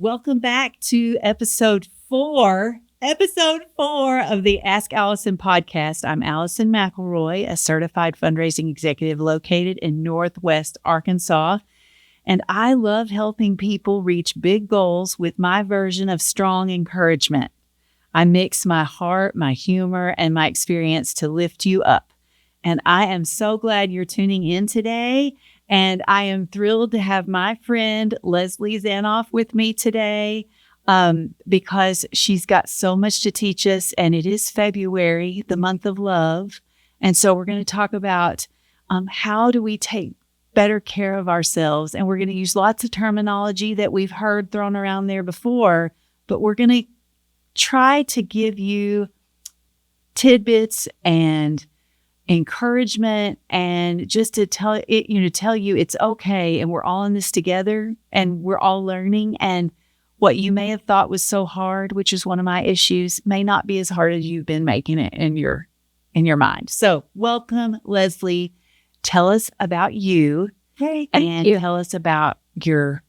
Welcome back to episode four of the Ask Allison podcast. I'm Allison McElroy, a certified fundraising executive located in Northwest Arkansas. And I love helping people reach big goals with my version of strong encouragement. I mix my heart, my humor, and my experience to lift you up. And I am so glad you're tuning in today. And I am thrilled to have my friend Leslie Zanoff with me today because she's got so much to teach us. And it is February, the month of love. And so we're going to talk about how do we take better care of ourselves. And we're going to use lots of terminology that we've heard thrown around there before, but we're going to try to give you tidbits and encouragement and just to tell you it's okay and we're all in this together and we're all learning, and what you may have thought was so hard, which is one of my issues, may not be as hard as you've been making it in your mind. So welcome, Leslie. Tell us about you. Hey, and tell us about your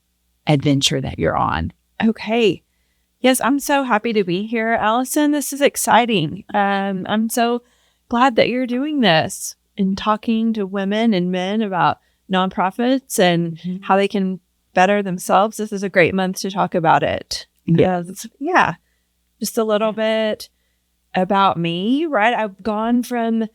adventure that you're on. Okay. Yes, I'm so happy to be here, Allison. This is exciting. I'm so glad that you're doing this and talking to women and men about nonprofits and how they can better themselves. This is a great month to talk about it. Yes. Yeah. Just a little bit about me, right? I've gone from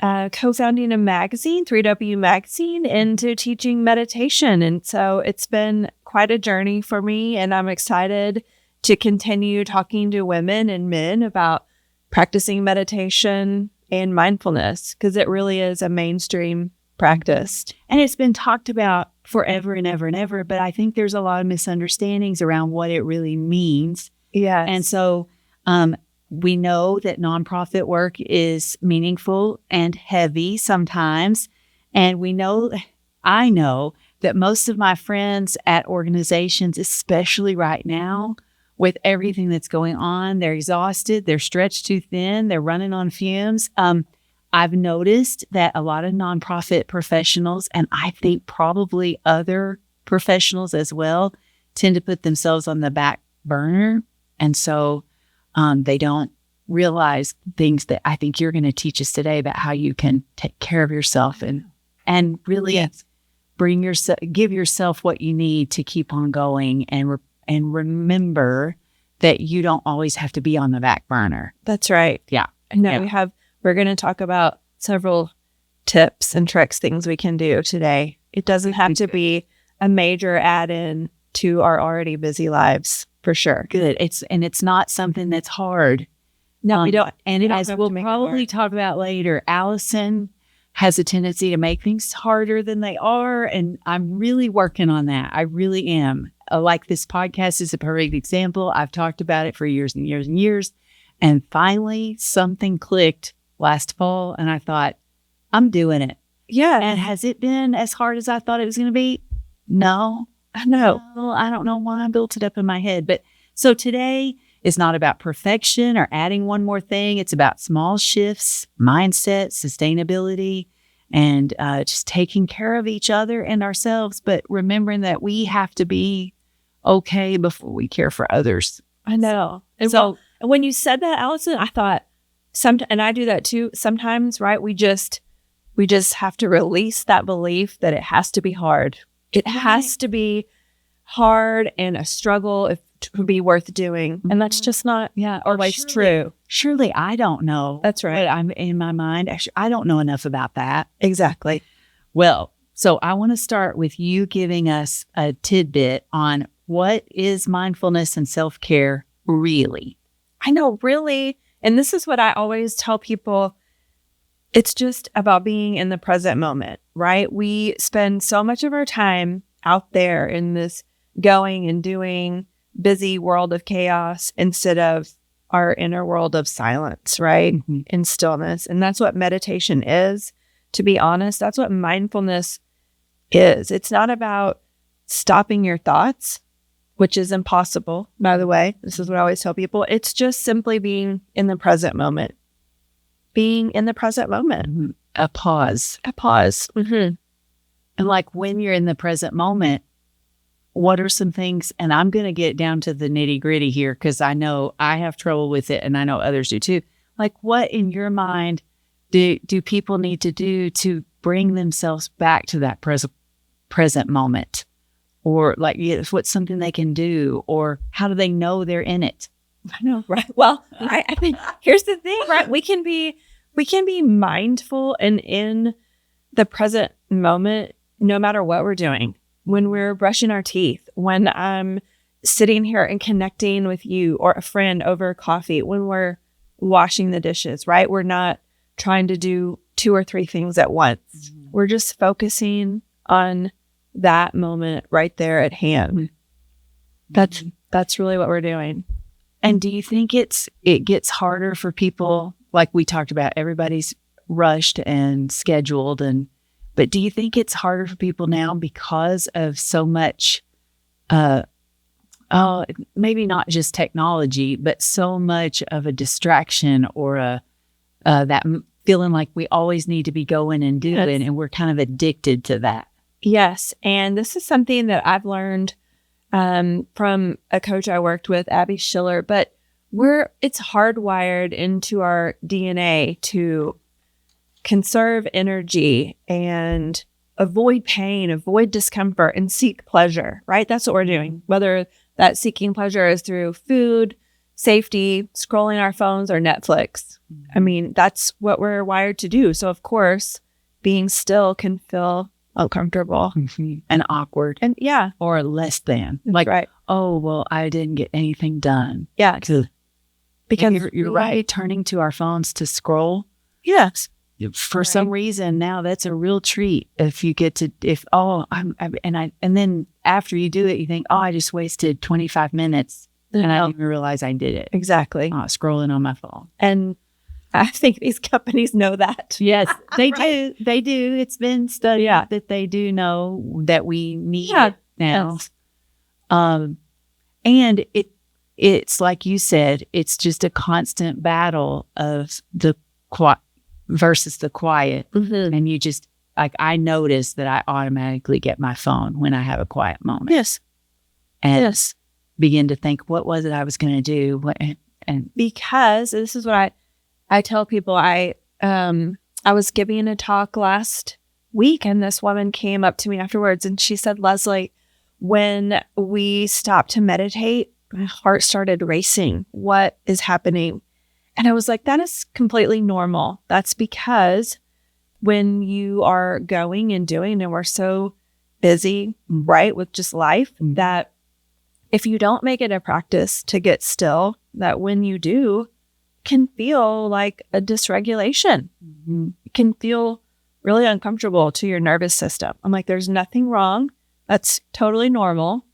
co-founding a magazine, 3W Magazine, into teaching meditation. And so it's been quite a journey for me. And I'm excited to continue talking to women and men about practicing meditation and mindfulness, because it really is a mainstream practice. And it's been talked about forever and ever and ever, but I think there's a lot of misunderstandings around what it really means. Yeah. And so we know that nonprofit work is meaningful and heavy sometimes. And I know that most of my friends at organizations, especially right now, with everything that's going on, they're exhausted, they're stretched too thin, they're running on fumes. I've noticed that a lot of nonprofit professionals, and I think probably other professionals as well, tend to put themselves on the back burner. And so they don't realize things that I think you're going to teach us today about how you can take care of yourself and really give yourself what you need to keep on going and remember that you don't always have to be on the back burner. That's right. Yeah. No, we're going to talk about several tips and tricks, things we can do today. It doesn't have to be a major add-in to our already busy lives, for sure. Good. It's not something that's hard. No, we don't. And as we'll probably talk about later, Allison has a tendency to make things harder than they are. And I'm really working on that. I really am. Like this podcast is a perfect example. I've talked about it for years and years and years. And finally, something clicked last fall. And I thought, I'm doing it. Yeah. And has it been as hard as I thought it was going to be? No. No. I don't know why I built it up in my head. But so today is not about perfection or adding one more thing. It's about small shifts, mindset, sustainability, and just taking care of each other and ourselves, but remembering that we have to be okay before we care for others. I know. And when you said that, Allison, I thought, and I do that too. Sometimes, right? We just have to release that belief that it has to be hard. It has to be hard and a struggle to be worth doing. And that's just not always true. Surely I don't know. That's right. But I'm in my mind, actually, I don't know enough about that. Exactly. Well, so I want to start with you giving us a tidbit on what is mindfulness and self-care really? I know, really. And this is what I always tell people. It's just about being in the present moment, right? We spend so much of our time out there in this going and doing busy world of chaos instead of our inner world of silence, right? Mm-hmm. And stillness. And that's what meditation is, to be honest. That's what mindfulness is. It's not about stopping your thoughts, which is impossible, by the way. This is what I always tell people. It's just simply being in the present moment. Being in the present moment. Mm-hmm. A pause. A pause. Mm-hmm. And like when you're in the present moment, what are some things, and I'm going to get down to the nitty gritty here because I know I have trouble with it and I know others do too. Like, what in your mind do people need to do to bring themselves back to that present moment? Or like, what's something they can do? Or how do they know they're in it? I know, right? Well, I think here's the thing, right? We can be mindful and in the present moment, no matter what we're doing. When we're brushing our teeth, when I'm sitting here and connecting with you or a friend over coffee, when we're washing the dishes, right? We're not trying to do 2 or 3 things at once. Mm-hmm. We're just focusing on that moment right there at hand. Mm-hmm. That's really what we're doing. And do you think it gets harder for people, like we talked about, everybody's rushed and scheduled, but do you think it's harder for people now because of so much, maybe not just technology, but so much of a distraction or that feeling like we always need to be going and doing, and we're kind of addicted to that? Yes. And this is something that I've learned from a coach I worked with, Abby Schiller, but it's hardwired into our DNA to conserve energy and avoid pain, avoid discomfort, and seek pleasure, right? That's what we're doing. Whether that seeking pleasure is through food, safety, scrolling our phones, or Netflix. I mean, that's what we're wired to do. So of course, being still can feel uncomfortable and awkward, and or less than. Like, right. Oh, well, I didn't get anything done. Yeah, because you're right. Turning to our phones to scroll. Yes. For some reason now that's a real treat if you get to, and then after you do it, you think, I just wasted 25 minutes and I didn't even realize I did it. Exactly. Scrolling on my phone. And I think these companies know that. Yes, they do. They do. It's been studied that they do know that we need it now. Yes. And it's like you said, it's just a constant battle of the versus the quiet. Mm-hmm. And you just, like, I notice that I automatically get my phone when I have a quiet moment. Yes. And begin to think, what was it I was going to do? And because this is what I tell people, I was giving a talk last week and this woman came up to me afterwards and she said, Leslie, when we stopped to meditate, my heart started racing. What is happening? And I was like, that is completely normal. That's because when you are going and doing, and we're so busy, right, with just life, that if you don't make it a practice to get still, that when you do, can feel like a dysregulation. Mm-hmm. It can feel really uncomfortable to your nervous system. I'm like, there's nothing wrong. That's totally normal.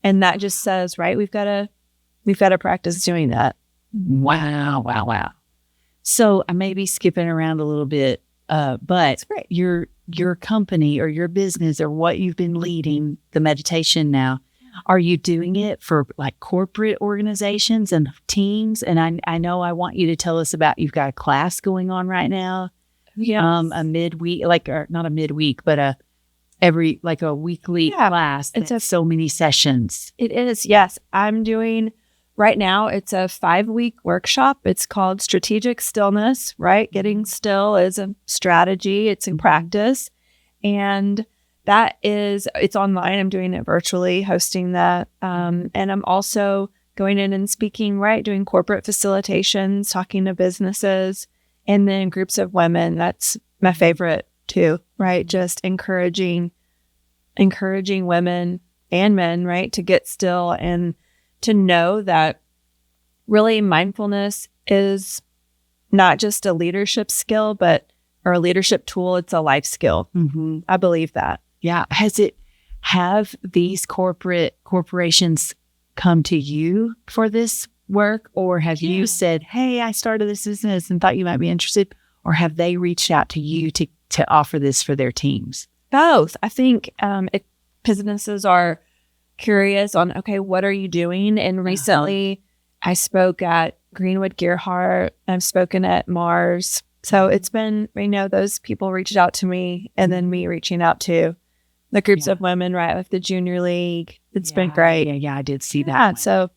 And that just says, right, we've got to practice doing that. Wow. So I may be skipping around a little bit, but your company or your business or what you've been leading, the meditation now, are you doing it for like corporate organizations and teams? And I know I want you to tell us about, you've got a class going on right now. Yeah. A midweek, or not a midweek, but a weekly class. It's so many sessions. It is. Yes. I'm doing right now. It's a 5-week workshop. It's called Strategic Stillness, right? Getting still is a strategy. It's a practice. And it's online. I'm doing it virtually, hosting that. And I'm also going in and speaking, right? Doing corporate facilitations, talking to businesses, and then groups of women. That's my favorite too, right? Just encouraging women and men, right? To get still and to know that really mindfulness is not just a leadership skill, or a leadership tool. It's a life skill. Mm-hmm. I believe that. Yeah. Have these corporations come to you for this work, or have you said, hey, I started this business and thought you might be interested, or have they reached out to you to offer this for their teams? Both. I think businesses are curious on, okay, what are you doing? And recently I spoke at Greenwood Gearhart. I've spoken at Mars. So it's been, those people reached out to me and then me reaching out to the groups of women, right? Like the junior league. It's been great. Yeah, I did see that. Yeah, so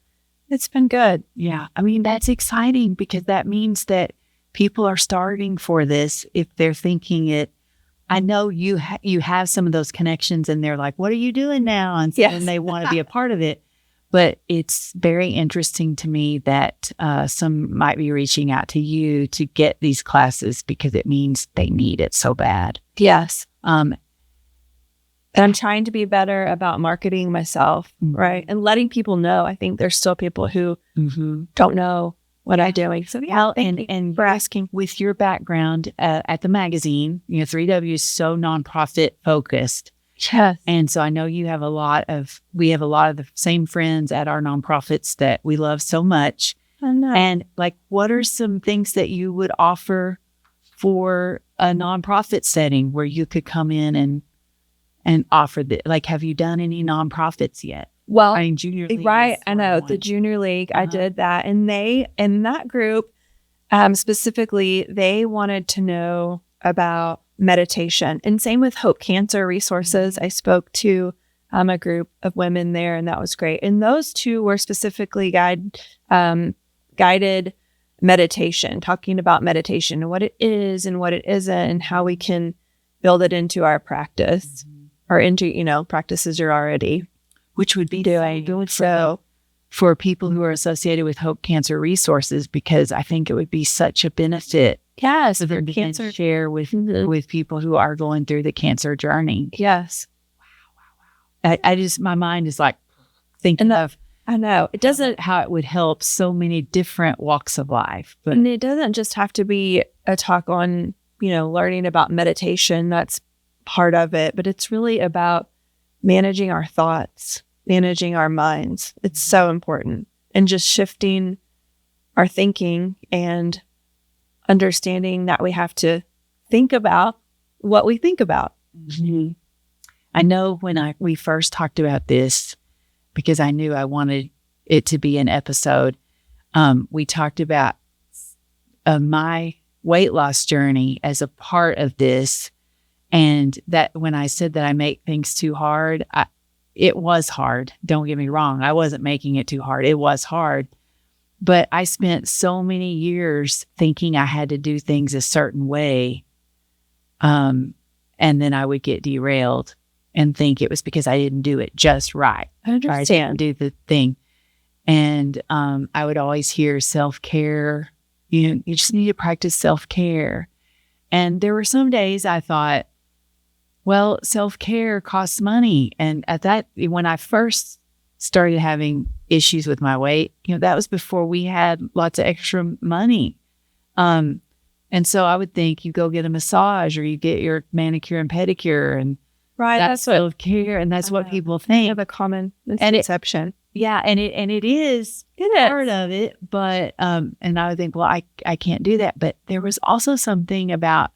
it's been good. Yeah. I mean, that's exciting because that means that people are starting for this if they're thinking it. I know you have some of those connections and they're like, what are you doing now? And so then they want to be a part of it. But it's very interesting to me that some might be reaching out to you to get these classes because it means they need it so bad. Yes. And I'm trying to be better about marketing myself, right? And letting people know. I think there's still people who don't know what I'm doing. So thank you for asking. With your background at the magazine, 3W is so nonprofit focused. Yes. And so I know we have a lot of the same friends at our nonprofits that we love so much. I know. And like, what are some things that you would offer for a nonprofit setting where you could come in and offer like, have you done any nonprofits yet? Well, I mean, junior league. Right. I know the junior league. I did that. And in that group, specifically, they wanted to know about meditation, and same with Hope Cancer Resources. I spoke to a group of women there, and that was great. And those two were specifically guided meditation, talking about meditation and what it is and what it isn't, and how we can build it into our practice or into practices you're already, which would be doing so for people who are associated with Hope Cancer Resources, because I think it would be such a benefit. Yes, for them to share with people who are going through the cancer journey. Yes. Wow. I just, my mind is like thinking of. I know. It doesn't. How it would help so many different walks of life. But and it doesn't just have to be a talk on, learning about meditation. That's part of it. But it's really about managing our thoughts, managing our minds. It's so important. And just shifting our thinking and understanding that we have to think about what we think about. I know when we first talked about this, because I knew I wanted it to be an episode, we talked about my weight loss journey as a part of this. And that when I said that I make things too hard, it was hard. Don't get me wrong. I wasn't making it too hard. It was hard. But I spent so many years thinking I had to do things a certain way. And then I would get derailed and think it was because I didn't do it just right. I understand. I didn't do the thing. And I would always hear self-care. You just need to practice self-care. And there were some days I thought, well, self-care costs money. And when I first started having issues with my weight, that was before we had lots of extra money. And so I would think you go get a massage or you get your manicure and pedicure, and that's self-care. And that's what people think. Of a common misconception. And it is part of it. But, and I would think, well, I can't do that. But there was also something about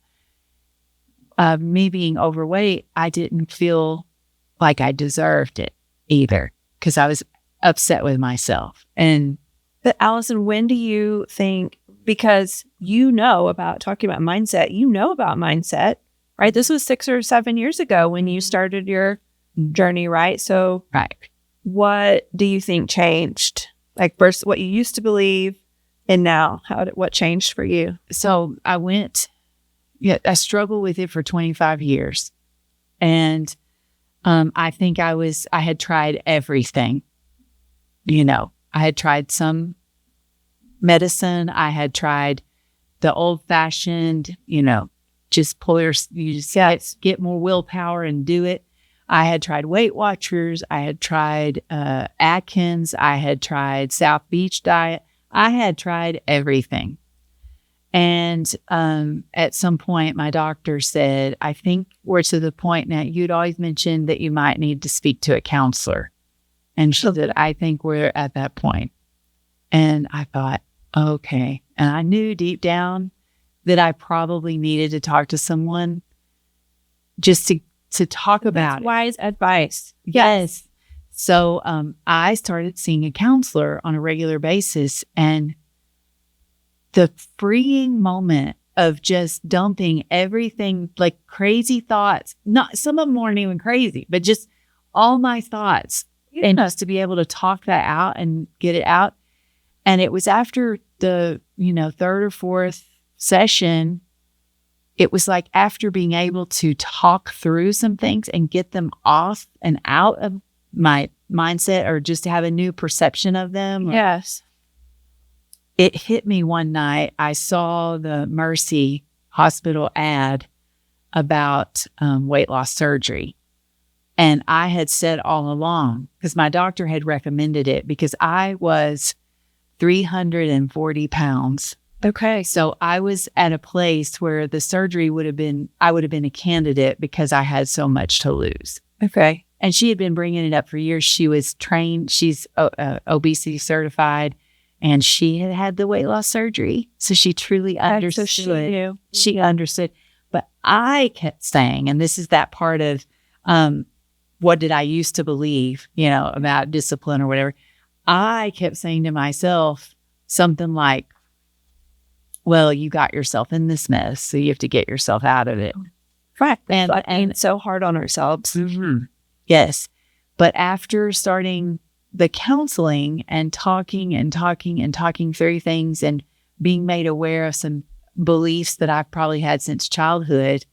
me being overweight. I didn't feel like I deserved it either, because I was upset with myself. But Allison, when do you think, because about talking about mindset, right? This was 6 or 7 years ago when you started your journey, right? So what do you think changed? Like versus what you used to believe and now, what changed for you? So I struggled with it for 25 years. And I think I had tried everything. I had tried some medicine. I had tried the old fashioned, just get more willpower and do it. I had tried Weight Watchers. I had tried Atkins. I had tried South Beach diet. I had tried everything. And at some point, my doctor said, I think we're to the point now, you'd always mentioned that you might need to speak to a counselor. And she said, I think we're at that point. And I thought, okay. And I knew deep down that I probably needed to talk to someone just to talk about it. Wise advice. Yes. So I started seeing a counselor on a regular basis, and the freeing moment of just dumping everything, like crazy thoughts. Not some of them weren't even crazy, but just all my thoughts, and just to be able to talk that out and get it out. And it was after the, third or fourth session, it was like after being able to talk through some things and get them off and out of my mindset, or just to have a new perception of them. Yes. It hit me one night. I saw the Mercy Hospital ad about weight loss surgery. And I had said all along, because my doctor had recommended it, because I was 340 pounds. Okay. So I was at a place where the surgery I would have been a candidate because I had so much to lose. Okay. And she had been bringing it up for years. She was trained. She's obesity certified, and she had had the weight loss surgery. So she truly understood. So she understood. But I kept saying, and this is that part of what did I used to believe, about discipline or whatever. I kept saying to myself something like, well, you got yourself in this mess, so you have to get yourself out of it. Right. And it's so hard on ourselves. Mm-hmm. Yes. But after starting the counseling and talking through things and being made aware of some beliefs that I've probably had since childhood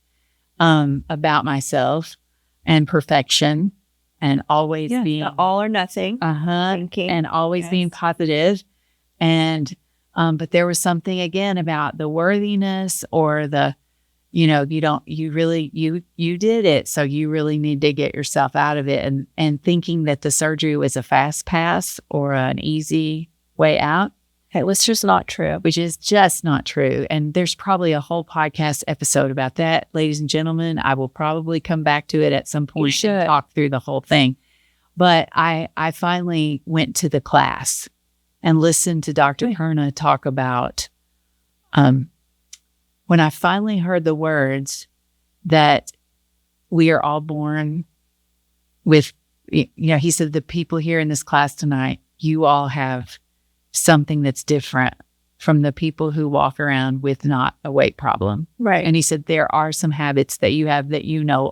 about myself and perfection, and always being all or nothing thinking, and always being positive. And but there was something again about the worthiness, or the you did it, so you really need to get yourself out of it, and thinking that the surgery was a fast pass or an easy way out. It was just not true. Which is just not true. And there's probably a whole podcast episode about that, ladies and gentlemen. I will probably come back to it at some point and talk through the whole thing. But I finally went to the class and listened to Dr. Perna talk about, when I finally heard the words that we are all born with, he said, the people here in this class tonight, you all have something that's different from the people who walk around with not a weight problem. Right. And he said, there are some habits that you have that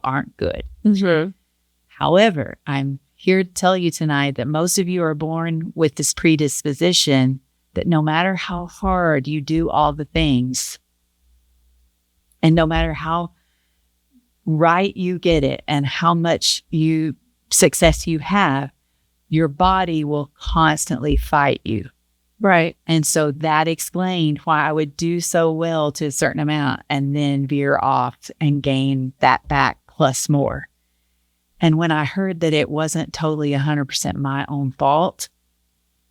aren't good. Mm-hmm. However, I'm here to tell you tonight that most of you are born with this predisposition that no matter how hard you do all the things, and no matter how right you get it and how much success you have, your body will constantly fight you. Right. And so that explained why I would do so well to a certain amount and then veer off and gain that back plus more. And when I heard that it wasn't totally 100% my own fault,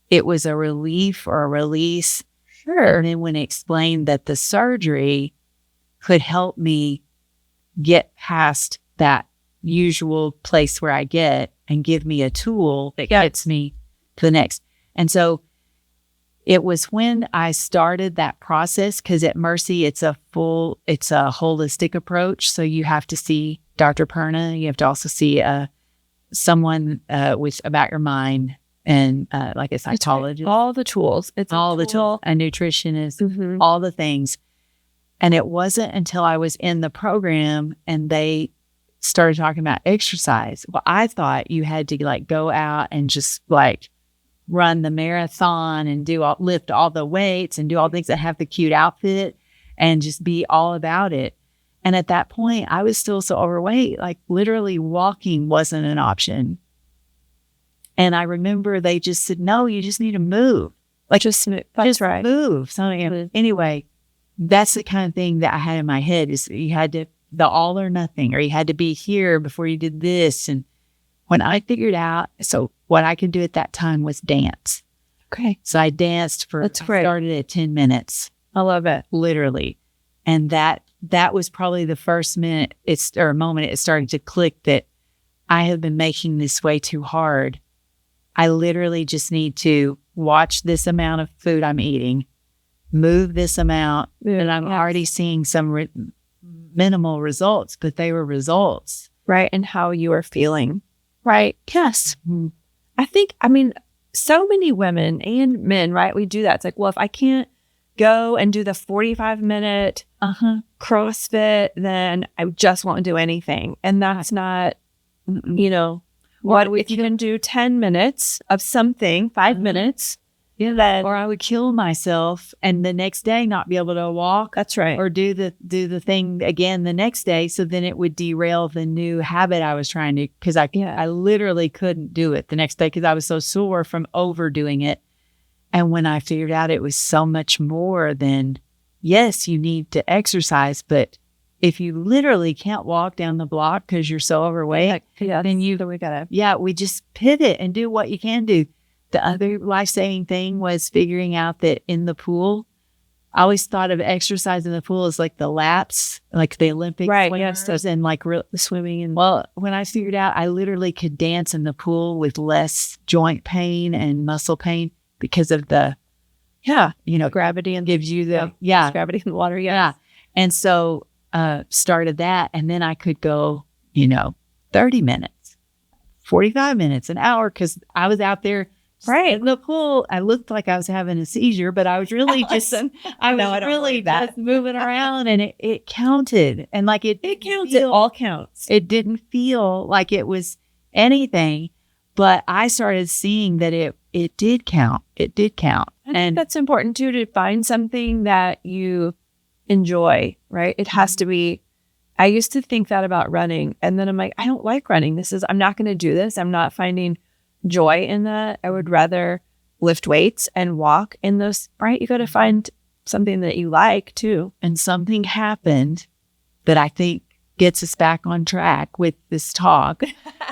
it was a relief or a release. Sure. And then when it explained that the surgery could help me get past that usual place where I get and give me a tool that gets me to the next. And so it was when I started that process, because at Mercy, it's a holistic approach. So you have to see Dr. Perna. You have to also see someone about your mind, and like a psychologist. All the tools. It's all the tools. A nutritionist, all the things. And it wasn't until I was in the program and they started talking about exercise. Well, I thought you had to go out and just run the marathon and lift all the weights and do all the things that have the cute outfit and just be all about it. And at that point, I was still so overweight, literally walking wasn't an option. And I remember they just said, no, you just need to move. Just move. Just move. So anyway, that's the kind of thing that I had in my head, is you had to, the all or nothing, or you had to be here before you did this. And when I figured out, so what I could do at that time was dance. Okay. So I danced I started at 10 minutes. I love it. Literally. And that was probably the first moment it started to click that I have been making this way too hard. I literally just need to watch this amount of food I'm eating, move this amount, and I'm already seeing some minimal results, but they were results. Right. And how you are feeling. Right. Yes. Mm-hmm. I think, so many women and men, right? We do that. It's well, if I can't go and do the 45-minute CrossFit, then I just won't do anything. And that's not, if you can do 10 minutes of something, 5 minutes, then or I would kill myself and the next day not be able to walk. That's right. Or do the thing again the next day. So then it would derail the new habit I was trying to, because I literally couldn't do it the next day because I was so sore from overdoing it. And when I figured out it was so much more than, yes, you need to exercise, but if you literally can't walk down the block because you're so overweight, then we just pivot and do what you can do. The other life-saving thing was figuring out that in the pool, I always thought of exercise in the pool as like the laps, like the Olympic swimmers and like the swimming. And well, when I figured out I literally could dance in the pool with less joint pain and muscle pain because of the, gravity and gives you the, gravity in the water. Yeah. And so started that. And then I could go, 30 minutes, 45 minutes, an hour, because I was out there. Right. In the pool, I looked like I was having a seizure, but I was really just moving around, and it counted. And like it counts. It all counts. It didn't feel like it was anything, but I started seeing that it did count. It did count. I think that's important too, to find something that you enjoy, right? It has to be. I used to think that about running, and then I'm like, I don't like running. I'm not going to do this. I'm not finding joy in that. I would rather lift weights and walk in those, right? You got to find something that you like too. And something happened that I think gets us back on track with this talk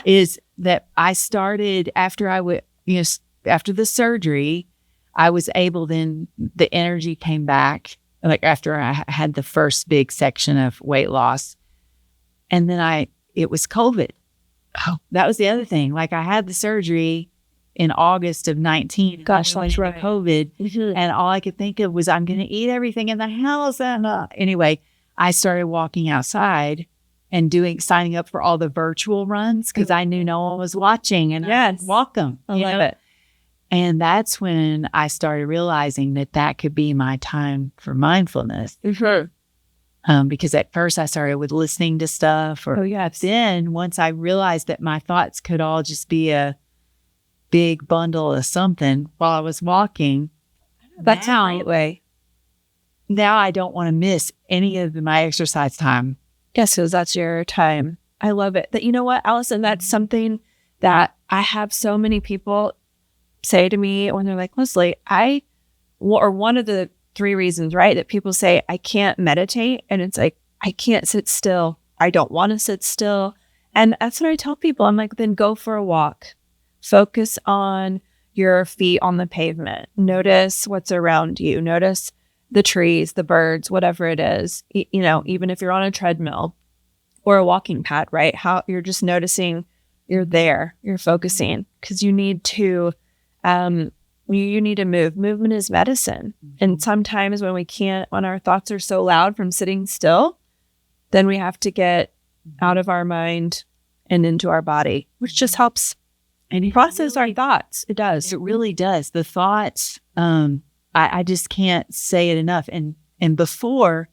is that I started after after the surgery, I was able, then the energy came back, like after I had the first big section of weight loss. And then it was COVID. Oh, that was the other thing. Like I had the surgery in August of 19. Gosh, that's right. COVID. Mm-hmm. And all I could think of was I'm going to eat everything in the house. And anyway, I started walking outside and signing up for all the virtual runs because I knew no one was watching, and I'd walk them. I love it. And that's when I started realizing that could be my time for mindfulness. Mm-hmm. Because at first I started with listening to stuff. Then once I realized that my thoughts could all just be a big bundle of something while I was walking. That's how way. Now I don't want to miss any of my exercise time. Yes, because that's your time. I love it. That, you know what, Allison, that's something that I have so many people say to me when they're like, Leslie, one of the 3 reasons, right, that people say I can't meditate, and it's like, I can't sit still. I don't want to sit still. And that's what I tell people. I'm like, then go for a walk. Focus on your feet on the pavement. Notice what's around you. Notice the trees, the birds, whatever it is. Even if you're on a treadmill or a walking pad, right? How you're just noticing you're there, you're focusing, because you need to you need to move. Movement is medicine. And sometimes when our thoughts are so loud from sitting still, then we have to get out of our mind and into our body, which just helps and process our thoughts. It does. It really does. The thoughts, I just can't say it enough. And before,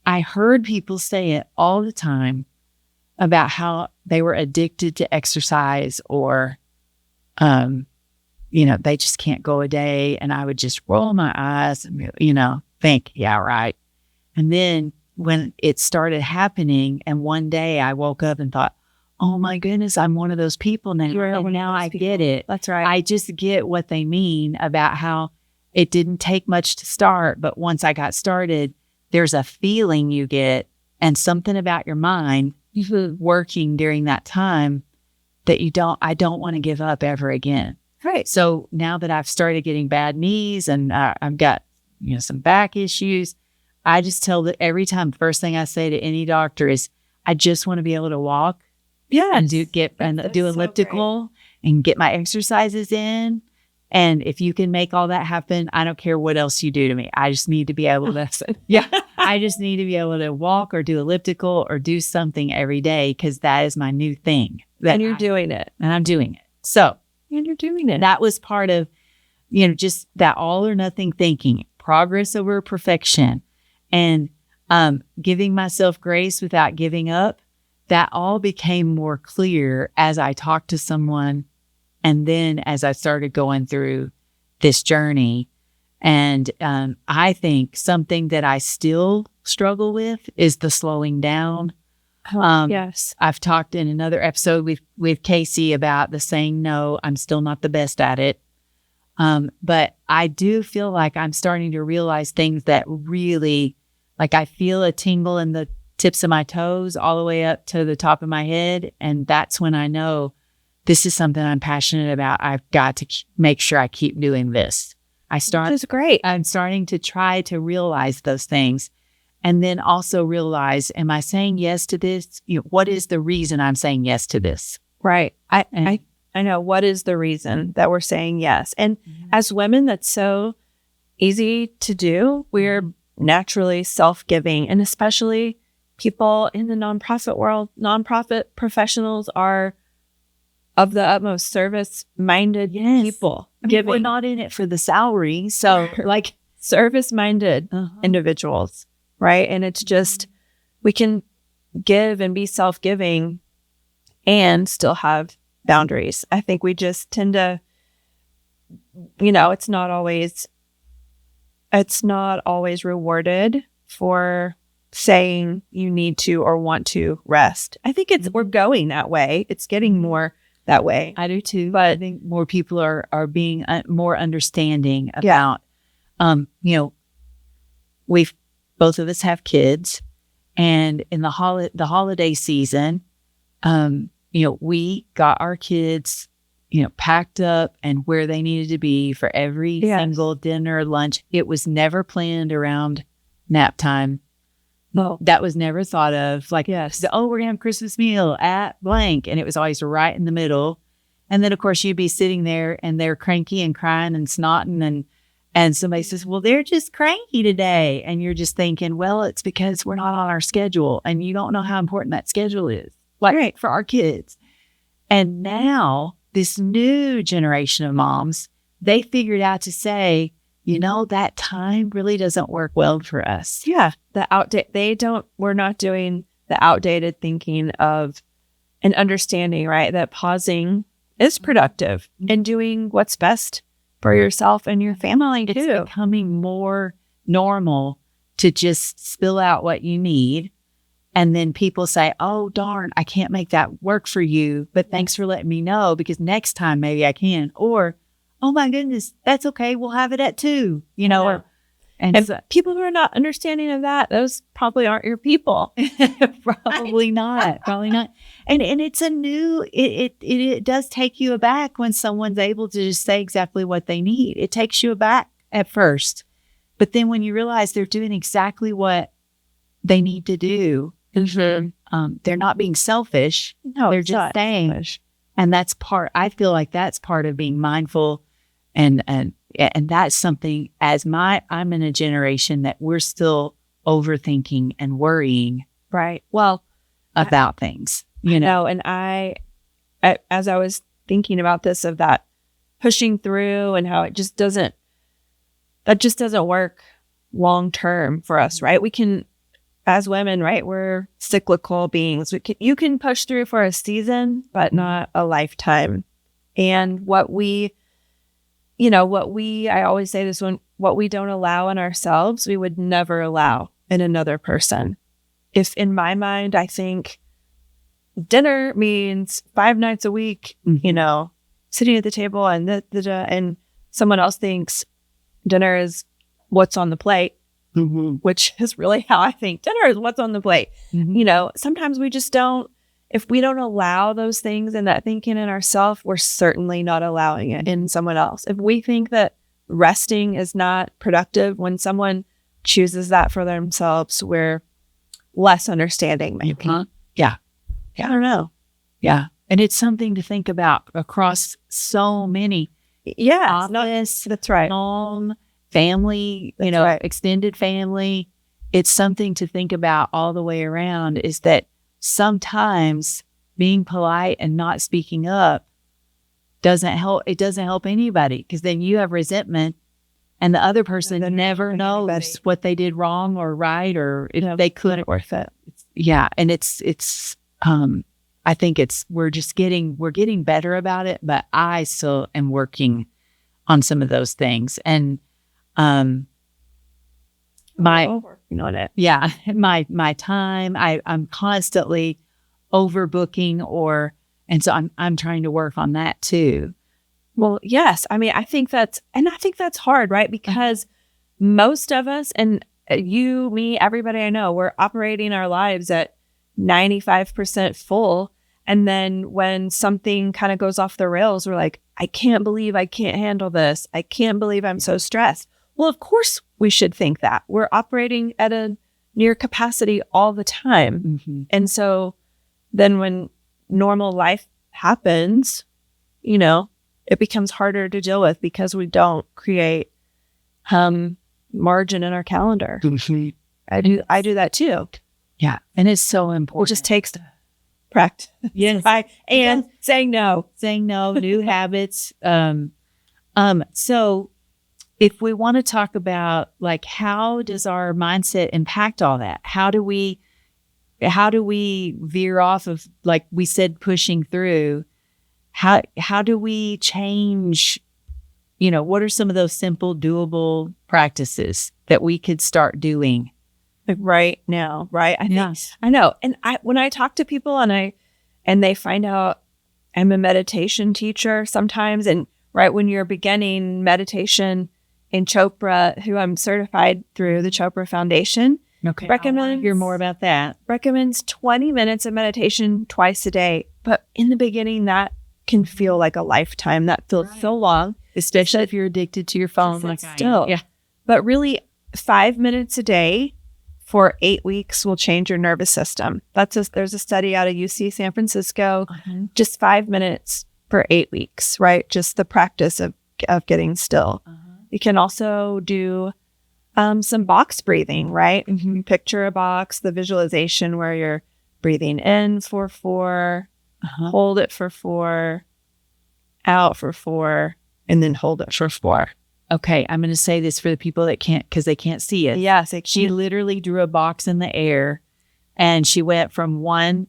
I heard people say it all the time about how they were addicted to exercise, or they just can't go a day. And I would just roll my eyes and, think, yeah, right. And then when it started happening, and one day I woke up and thought, oh my goodness, I'm one of those people now. Now I get it. That's right. I just get what they mean about how it didn't take much to start. But once I got started, there's a feeling you get and something about your mind working during that time that I don't want to give up ever again. Right. So now that I've started getting bad knees and I've got, some back issues, I just tell that every time, the first thing I say to any doctor is, I just want to be able to walk. Yeah. And do elliptical and get my exercises in. And if you can make all that happen, I don't care what else you do to me. I just need to be able to, I just need to be able to walk or do elliptical or do something every day, because that is my new thing. And you're doing it. And I'm doing it. So. And you're doing it. That was part of, just that all or nothing thinking. progress over perfection and giving myself grace without giving up, that all became more clear as I talked to someone and then as I started going through this journey. And I think something that I still struggle with is the slowing down. Yes. I've talked in another episode with Casey about the saying no. I'm still not the best at it. But I do feel like I'm starting to realize things that really, like I feel a tingle in the tips of my toes all the way up to the top of my head. And that's when I know this is something I'm passionate about. I've got to make sure I keep doing this. This is great. I'm starting to try to realize those things. And then also realize, am I saying yes to this? What is the reason I'm saying yes to this? Right. I know. What is the reason that we're saying yes? And as women, that's so easy to do. We're naturally self-giving, and especially people in the nonprofit world. Nonprofit professionals are of the utmost service-minded people. We're not in it for the salary. So like service-minded individuals. Right. And it's just, we can give and be self-giving and still have boundaries. I think we just tend to, it's not always rewarded for saying you need to or want to rest. I think we're going that way. It's getting more that way. I do too. But I think more people are being more understanding about, both of us have kids, and in the holiday season, we got our kids, packed up and where they needed to be for every single dinner, lunch. It was never planned around nap time. No, that was never thought of. Like, we're gonna have a Christmas meal at blank, and it was always right in the middle. And then, of course, you'd be sitting there, and they're cranky and crying and snotting, and somebody says, well, they're just cranky today. And you're just thinking, well, it's because we're not on our schedule. And you don't know how important that schedule is, for our kids. And now this new generation of moms, they figured out to say, that time really doesn't work well for us. Yeah. We're not doing the outdated thinking of an understanding, right? That pausing is productive and doing what's best for yourself and your family too. It's becoming more normal to just spill out what you need. And then people say, oh, darn, I can't make that work for you, but thanks for letting me know, because next time maybe I can. Or, oh my goodness, that's okay. We'll have it at 2, And so, people who are not understanding of that, those probably aren't your people. Probably not. Probably not. And it's it does take you aback when someone's able to just say exactly what they need. It takes you aback at first. But then when you realize they're doing exactly what they need to do, they're not being selfish. No, they're just saying. Selfish. And I feel like that's part of being mindful. And that's something, I'm in a generation that we're still overthinking and worrying. Right. Well, about things, and I, as I was thinking about this, of that pushing through and how that just doesn't work long term for us, right? We can, as women, right? We're cyclical beings. You can push through for a season, but not a lifetime. And I always say this one, what we don't allow in ourselves, we would never allow in another person. If in my mind, I think dinner means 5 nights a week, sitting at the table and someone else thinks dinner is what's on the plate, which is really how I think dinner is what's on the plate. Sometimes we just don't, if we don't allow those things and that thinking in ourselves, we're certainly not allowing it in someone else. If we think that resting is not productive, when someone chooses that for themselves, we're less understanding, maybe. Yeah. I don't know. Yeah. And it's something to think about across so many. Yeah. That's right. Home, family, right. Extended family. It's something to think about all the way around, is that sometimes being polite and not speaking up doesn't help. It doesn't help anybody, because then you have resentment And the other person never knows anybody. what they did wrong or right, or if they couldn't. Worth it. Yeah. And I think we're getting better about it, but I still am working on some of those things. And, working on it. Yeah, my time, I'm constantly overbooking and so I'm trying to work on that too. Well, yes. I mean, I think that's hard, right? Because most of us, and you, me, everybody I know, we're operating our lives at 95% full. And then when something kind of goes off the rails, we're like, I can't believe I can't handle this. I can't believe I'm so stressed. Well, of course we should think that. We're operating at a near capacity all the time. Mm-hmm. And so then when normal life happens, it becomes harder to deal with because we don't create margin in our calendar. I do that too. Yeah. And it's so important. It just takes practice. Yes. And saying no, new habits. So if we want to talk about like, how does our mindset impact all that? How do we veer off of, like we said, pushing through? How do we change, what are some of those simple, doable practices that we could start doing? Like right now, right? I know. And when I talk to people and they find out I'm a meditation teacher sometimes, and right when you're beginning meditation in Chopra, who I'm certified through the Chopra Foundation, hear more about that. Recommends 20 minutes of meditation twice a day. But in the beginning, that can feel like a lifetime. That feels so long, especially if you're addicted to your phone. Like still, yeah. But really, 5 minutes a day for 8 weeks will change your nervous system. There's a study out of UC San Francisco. Just 5 minutes for 8 weeks, right? Just the practice of getting still. You can also do some box breathing, right? Mm-hmm. Picture a box, the visualization where you're breathing in for 4, hold it for 4, out for 4, and then hold it for 4. Okay, I'm going to say this for the people that can't, because they can't see it. Yes, she literally drew a box in the air, and she went from one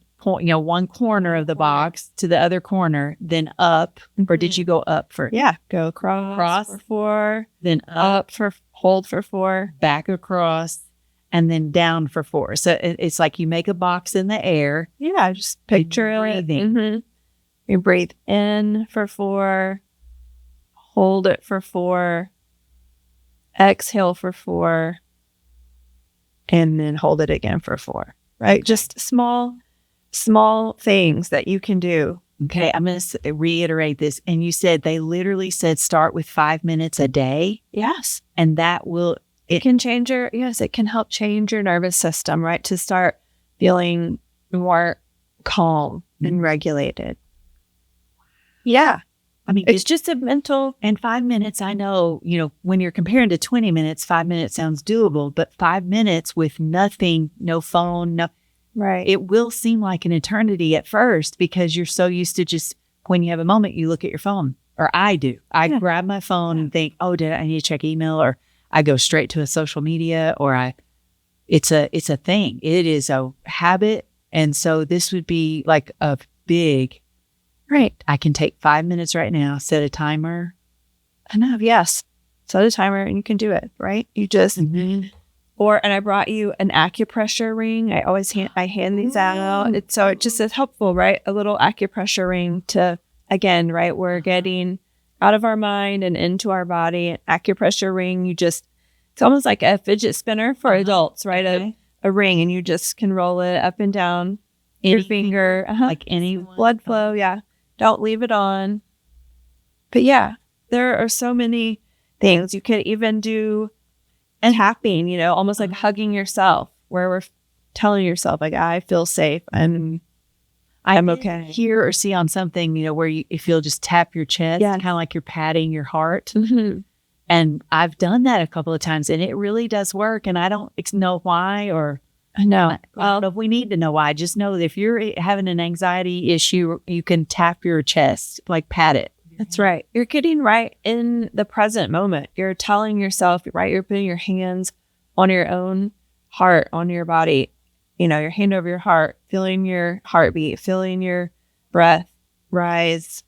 corner of the box to the other corner, then up. Or did you go up for? Yeah, go across for 4, then up for hold for 4, back across, and then down for 4. So it's like you make a box in the air. Yeah, just picture it. Mm-hmm. You breathe in for 4, hold it for 4, exhale for 4, and then hold it again for 4. Right? Just small things that you can do. Okay, I'm going to reiterate this. And you said they literally said start with 5 minutes a day. Yes. And that will... It can change it can help change your nervous system, right? To start feeling more calm and regulated. Yeah. I mean, it's just a mental... And 5 minutes, I know, when you're comparing to 20 minutes, 5 minutes sounds doable, but 5 minutes with nothing, no phone, no... Right. It will seem like an eternity at first because you're so used to just, when you have a moment, you look at your phone. Or I do. I grab my phone and think, I need to check email, or I go straight to a social media, or it's a thing. It is a habit. And so this would be like a big, right. I can take 5 minutes right now, set a timer. Enough. Yes. Set a timer and you can do it, right? You just, and I brought you an acupressure ring. I always hand these out. It just is helpful, right? A little acupressure ring to, again, right? We're getting out of our mind and into our body. An acupressure ring, it's almost like a fidget spinner for adults, right? Okay. A ring, and you just can roll it up and down your finger. Like any blood flow. Yeah. Don't leave it on. But yeah, there are so many things. You could even do tapping, almost like hugging yourself, where we're telling yourself, like, I feel safe. I'm okay. Hear or see on something, where if you'll just tap your chest, kind of like you're patting your heart. Mm-hmm. And I've done that a couple of times, and it really does work. And I don't know why, or I know. I don't know if we need to know why. Just know that if you're having an anxiety issue, you can tap your chest, like pat it. That's right. You're getting right in the present moment. You're telling yourself, right? You're putting your hands on your own heart, on your body, your hand over your heart, feeling your heartbeat, feeling your breath rise,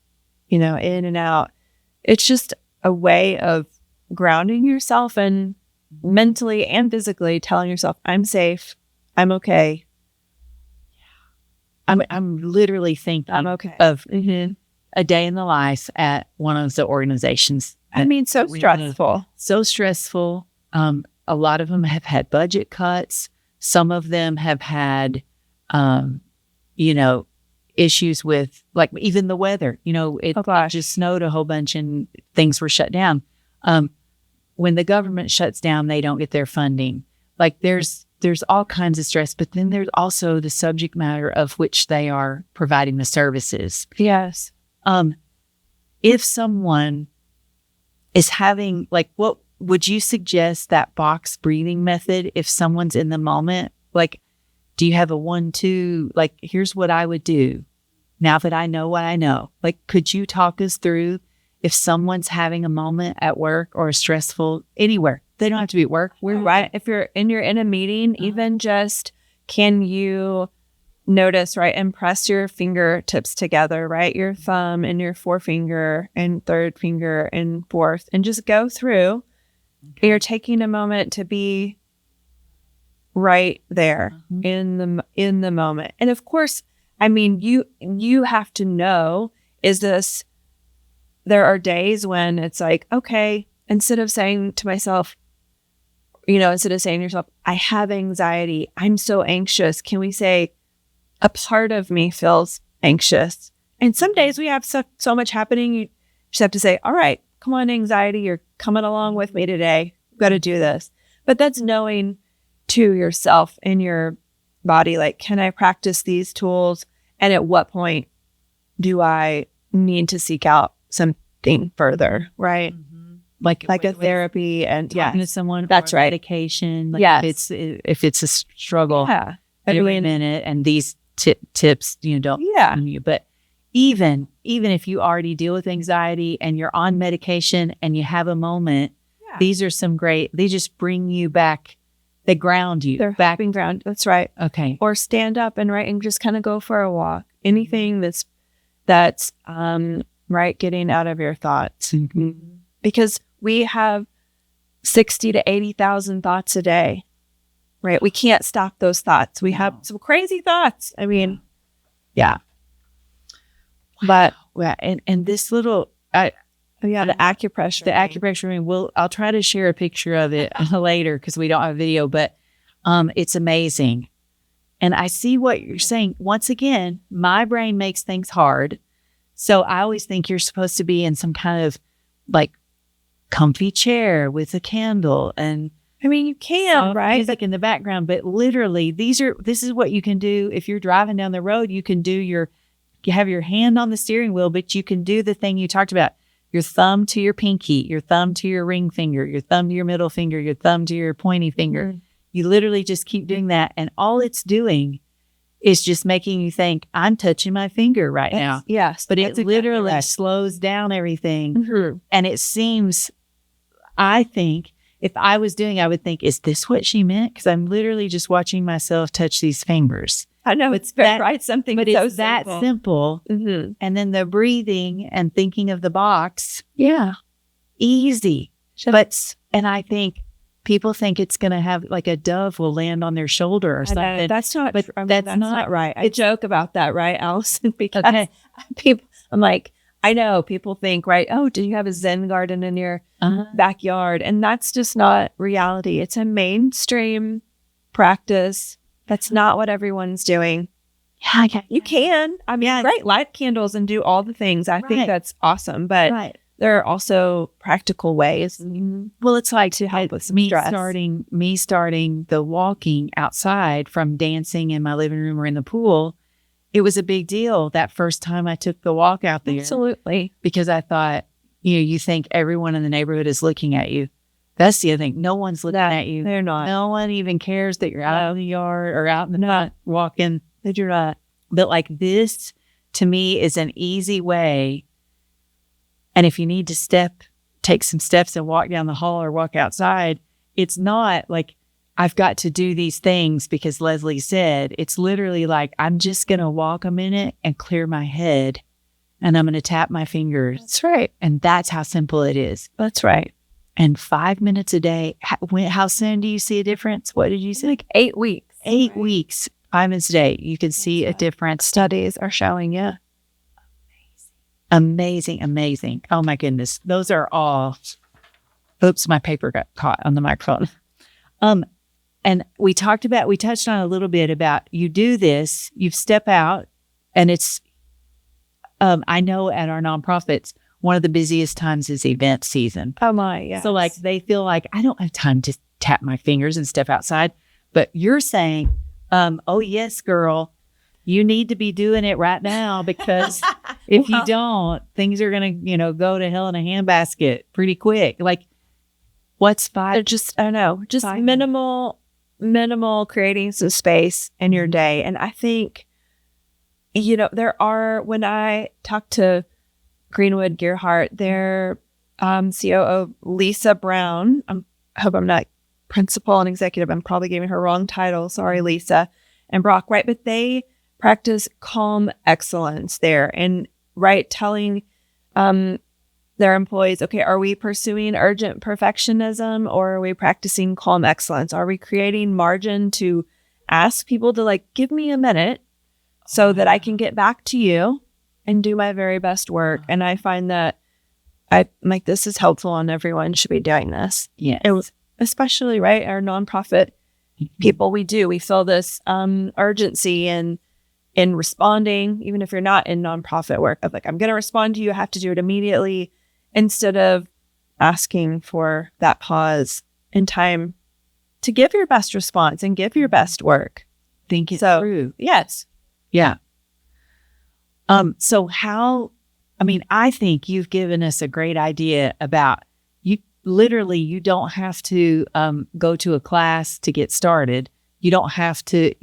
in and out. It's just a way of grounding yourself and mentally and physically telling yourself, I'm safe. I'm okay. I'm literally thinking I'm okay. of a day in the life at one of the organizations. So stressful. So stressful. A lot of them have had budget cuts. Some of them have had, issues with like even the weather. It just snowed a whole bunch and things were shut down. When the government shuts down, they don't get their funding. Like there's all kinds of stress, but then there's also the subject matter of which they are providing the services. Yes. If someone is having, like, what would you suggest that box breathing method if someone's in the moment? Like, do you have a 1-2? Like, here's what I would do now that I know what I know. Like, could you talk us through if someone's having a moment at work or a stressful anywhere? They don't have to be at work. We're right. If you're in a meeting, even just can you notice, right? And press your fingertips together, right? Your thumb and your forefinger and third finger and fourth, and just go through. Okay. You're taking a moment to be right there in the moment. And of course, you have to know, there are days when it's like, okay, instead of saying to yourself, I have anxiety, I'm so anxious, can we say, a part of me feels anxious? And some days we have so much happening, you just have to say, all right, come on, anxiety, you're coming along with me today. We've got to do this. But that's knowing to yourself and your body, like, can I practice these tools? And at what point do I need to seek out something further, right? Like a therapy and talking to someone. That's right. Medication. Like yes. If it's a struggle, every minute, and these tips, don't on you. But even if you already deal with anxiety and you're on medication and you have a moment, these are some great. They just bring you back. They ground you. They're back and ground. That's right. Okay. Or stand up and just kind of go for a walk. Anything that's right, getting out of your thoughts. Mm-hmm. Because we have 60 to 80,000 thoughts a day, right? We can't stop those thoughts. We have some crazy thoughts. Yeah. But and this little, the acupressure. The acupressure. I'll try to share a picture of it later because we don't have video. But it's amazing, and I see what you're saying. Once again, my brain makes things hard, so I always think you're supposed to be in some kind of like comfy chair with a candle, and you can, right? Music in the background, but literally, this is what you can do if you're driving down the road. You can you have your hand on the steering wheel, but you can do the thing you talked about. Your thumb to your pinky, your thumb to your ring finger, your thumb to your middle finger, your thumb to your pointy finger. Mm-hmm. You literally just keep doing that. And all it's doing is just making you think, I'm touching my finger right now. Yes. But it literally slows down everything. Mm-hmm. And it seems, I think, if I was doing, I would think, is this what she meant? Because I'm literally just watching myself touch these fingers. I know it's something, but so it's that simple. Mm-hmm. And then the breathing and thinking of the box, easy. And I think people think it's going to have like a dove will land on their shoulder or something. That's not, but that's not right. I joke about that, right, Allison? Because people, I'm like, I know people think, right? Oh, do you have a Zen garden in your backyard? And that's just not reality. It's a mainstream practice. That's not what everyone's doing. Yeah, okay. You can. Great, light candles and do all the things. I think that's awesome. But there are also practical ways. Mm-hmm. Well, it's like to help with some stress. starting the walking outside from dancing in my living room or in the pool. It was a big deal that first time I took the walk out there. Absolutely. Because I thought, you think everyone in the neighborhood is looking at you. That's the other thing. No one's looking at you. They're not. No one even cares that you're out in the yard or out in the night walking. They do not. But like this, to me, is an easy way And if you need to take some steps and walk down the hall or walk outside, it's not like I've got to do these things because Leslie said. It's literally like, I'm just going to walk a minute and clear my head, and I'm going to tap my fingers. That's right. And that's how simple it is. That's right. And 5 minutes a day. How soon do you see a difference? What did you say? Like 8 weeks. 8 weeks, 5 minutes a day. You can see a difference. Studies are showing, yeah. Amazing, amazing. Oh my goodness. Those are all. Oops, my paper got caught on the microphone. And we touched on a little bit about you do this, you step out, and it's, I know at our nonprofits, one of the busiest times is event season. Oh my, yeah. So like they feel like I don't have time to tap my fingers and step outside, but you're saying, oh yes, girl, you need to be doing it right now because if you don't, things are going to, go to hell in a handbasket pretty quick. Like what's 5? They're just minimal creating some space in your day. And I think, when I talk to Greenwood Gearhart, their COO, Lisa Brown, I hope I'm not principal and executive. I'm probably giving her wrong title. Sorry, Lisa and Brock, right? But they practice calm excellence there and, right, telling their employees, okay, are we pursuing urgent perfectionism or are we practicing calm excellence? Are we creating margin to ask people to give me a minute so that I can get back to you and do my very best work? And I find that this is helpful and everyone should be doing this. Yes. Especially, right, our nonprofit people, we feel this urgency in responding, even if you're not in nonprofit work, of I'm going to respond to you, I have to do it immediately, instead of asking for that pause and time to give your best response and give your best work. Think it through. Yes. Yeah. So I think you've given us a great idea about you don't have to go to a class to get started. We don't have to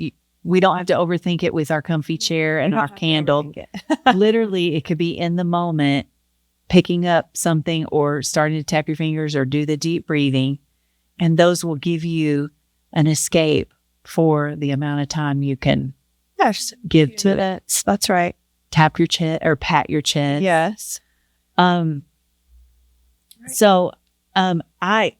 overthink it with our comfy chair and our candle. Literally, it could be in the moment, picking up something or starting to tap your fingers or do the deep breathing. And those will give you an escape for the amount of time you can give to it. That's right. Tap your chest or pat your chest. Yes. So I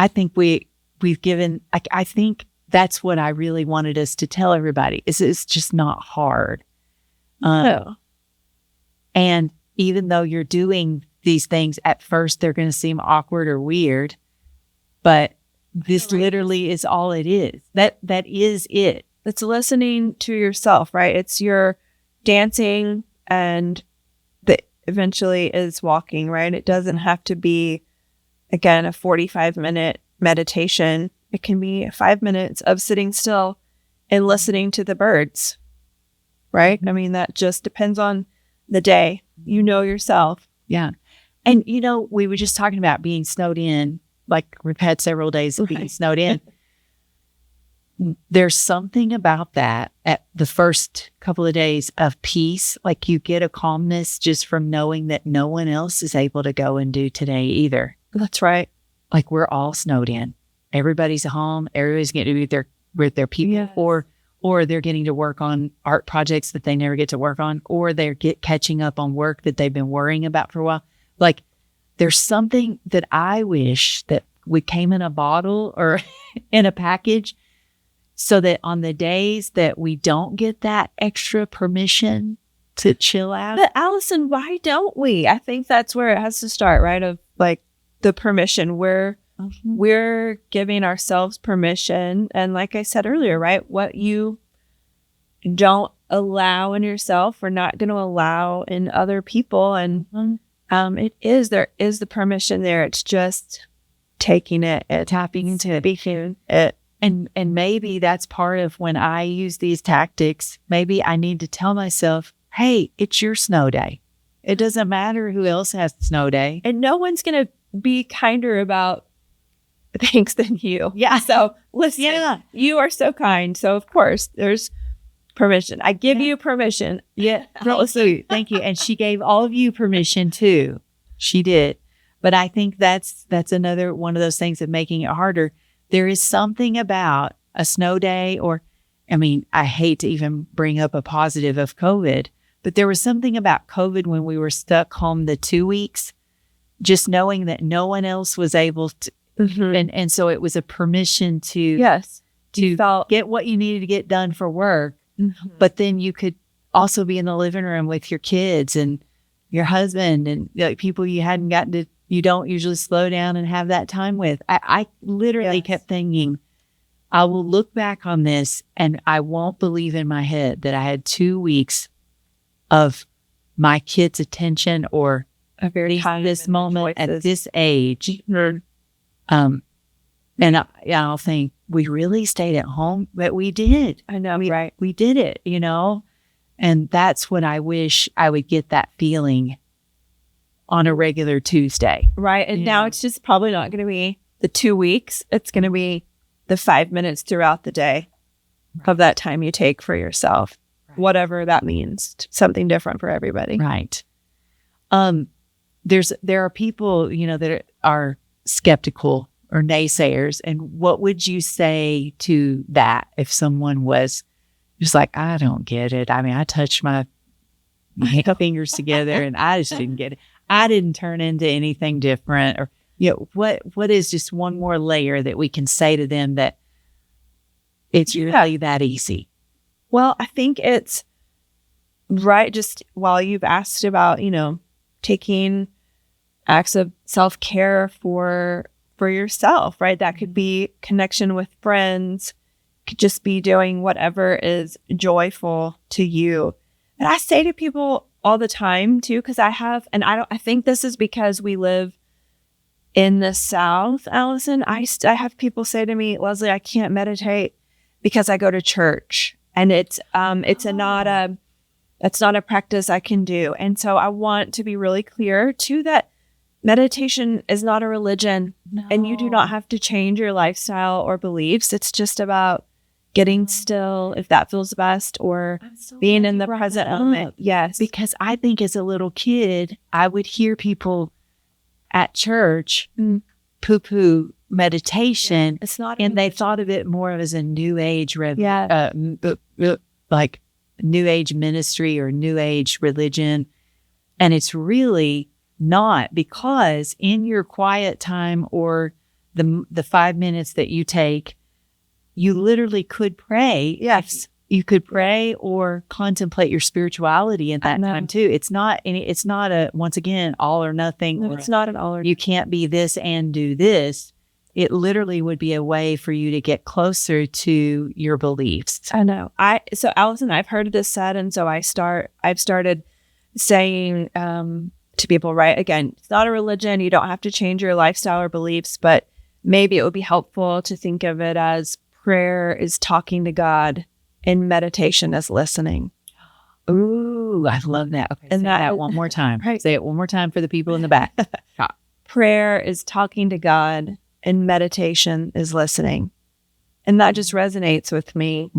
think we've given, I think that's what I really wanted us to tell everybody is it's just not hard. No. And even though you're doing these things at first, they're going to seem awkward or weird, but this literally is all it is. That is it. It's listening to yourself, right? It's your dancing and that eventually is walking, right? It doesn't have to be, again, a 45-minute meditation. It can be 5 minutes of sitting still and listening to the birds, right? I mean, that just depends on the day. You know yourself. Yeah. And, we were just talking about being snowed in, like we've had several days of being snowed in. There's something about that at the first couple of days of peace. Like you get a calmness just from knowing that no one else is able to go and do today either. That's right. Like we're all snowed in. Everybody's home. Everybody's getting to be with their people, yes. or they're getting to work on art projects that they never get to work on, or they're catching up on work that they've been worrying about for a while. Like there's something that I wish that we came in a bottle or in a package so that on the days that we don't get that extra permission to chill out. But Allison, why don't we? I think that's where it has to start, right? Of the permission. We're giving ourselves permission. And like I said earlier, right? What you don't allow in yourself, we're not going to allow in other people. And there is the permission there. It's just taking it, tapping into it, speaking it. And maybe that's part of when I use these tactics. Maybe I need to tell myself, hey, it's your snow day. It doesn't matter who else has snow day. And no one's going to be kinder about things than you. Yeah. So listen, you are so kind. So of course there's permission. I give you permission. Yeah. Thank you. And she gave all of you permission too. She did. But I think that's another one of those things of making it harder. There is something about a snow day I hate to even bring up a positive of COVID, but there was something about COVID when we were stuck home the 2 weeks, just knowing that no one else was able to. And so it was a permission to get what you needed to get done for work. But then you could also be in the living room with your kids and your husband and people you don't usually slow down and have that time with. I literally kept thinking, I will look back on this and I won't believe in my head that I had 2 weeks of my kids' attention or this moment at this age. And I'll think, we really stayed at home, but we did. I know, right? We did it, and that's what I wish I would get that feeling on a regular Tuesday. Right. And now it's just probably not going to be the 2 weeks. It's going to be the 5 minutes throughout the day of that time you take for yourself, whatever that means, something different for everybody. Right. There are people, that are skeptical or naysayers. And what would you say to that if someone was just like, I don't get it. I touched my fingers together and I just didn't get it. I didn't turn into anything different. Or, what is just one more layer that we can say to them that it's really that easy? Well, I think it's right. Just while you've asked about, taking acts of self-care for yourself, right? That could be connection with friends, could just be doing whatever is joyful to you. And I say to people all the time too, because I think this is because we live in the South, Allison. I have people say to me, Leslie, I can't meditate because I go to church, and it's not a practice I can do. And so I want to be really clear too that meditation is not a religion, and you do not have to change your lifestyle or beliefs. It's just about getting still, if that feels best, or being in the present moment. Yes. Because I think as a little kid, I would hear people at church poo-poo meditation. It's not, and they thought of it more as a new age, like new age ministry or new age religion. And it's really not, because in your quiet time or the 5 minutes that you take, you literally could pray. Yes. You could pray or contemplate your spirituality in that time too. It's not a, once again, all or nothing. No, it's not an all or you can't be this and do this. It literally would be a way for you to get closer to your beliefs. I know. So Allison, I've heard this said, and so I've started saying to people, right? Again, it's not a religion. You don't have to change your lifestyle or beliefs, but maybe it would be helpful to think of it as prayer is talking to God and meditation is listening. Ooh, I love that. Okay, and say that one more time. Right. Say it one more time for the people in the back. Prayer is talking to God and meditation is listening. And that just resonates with me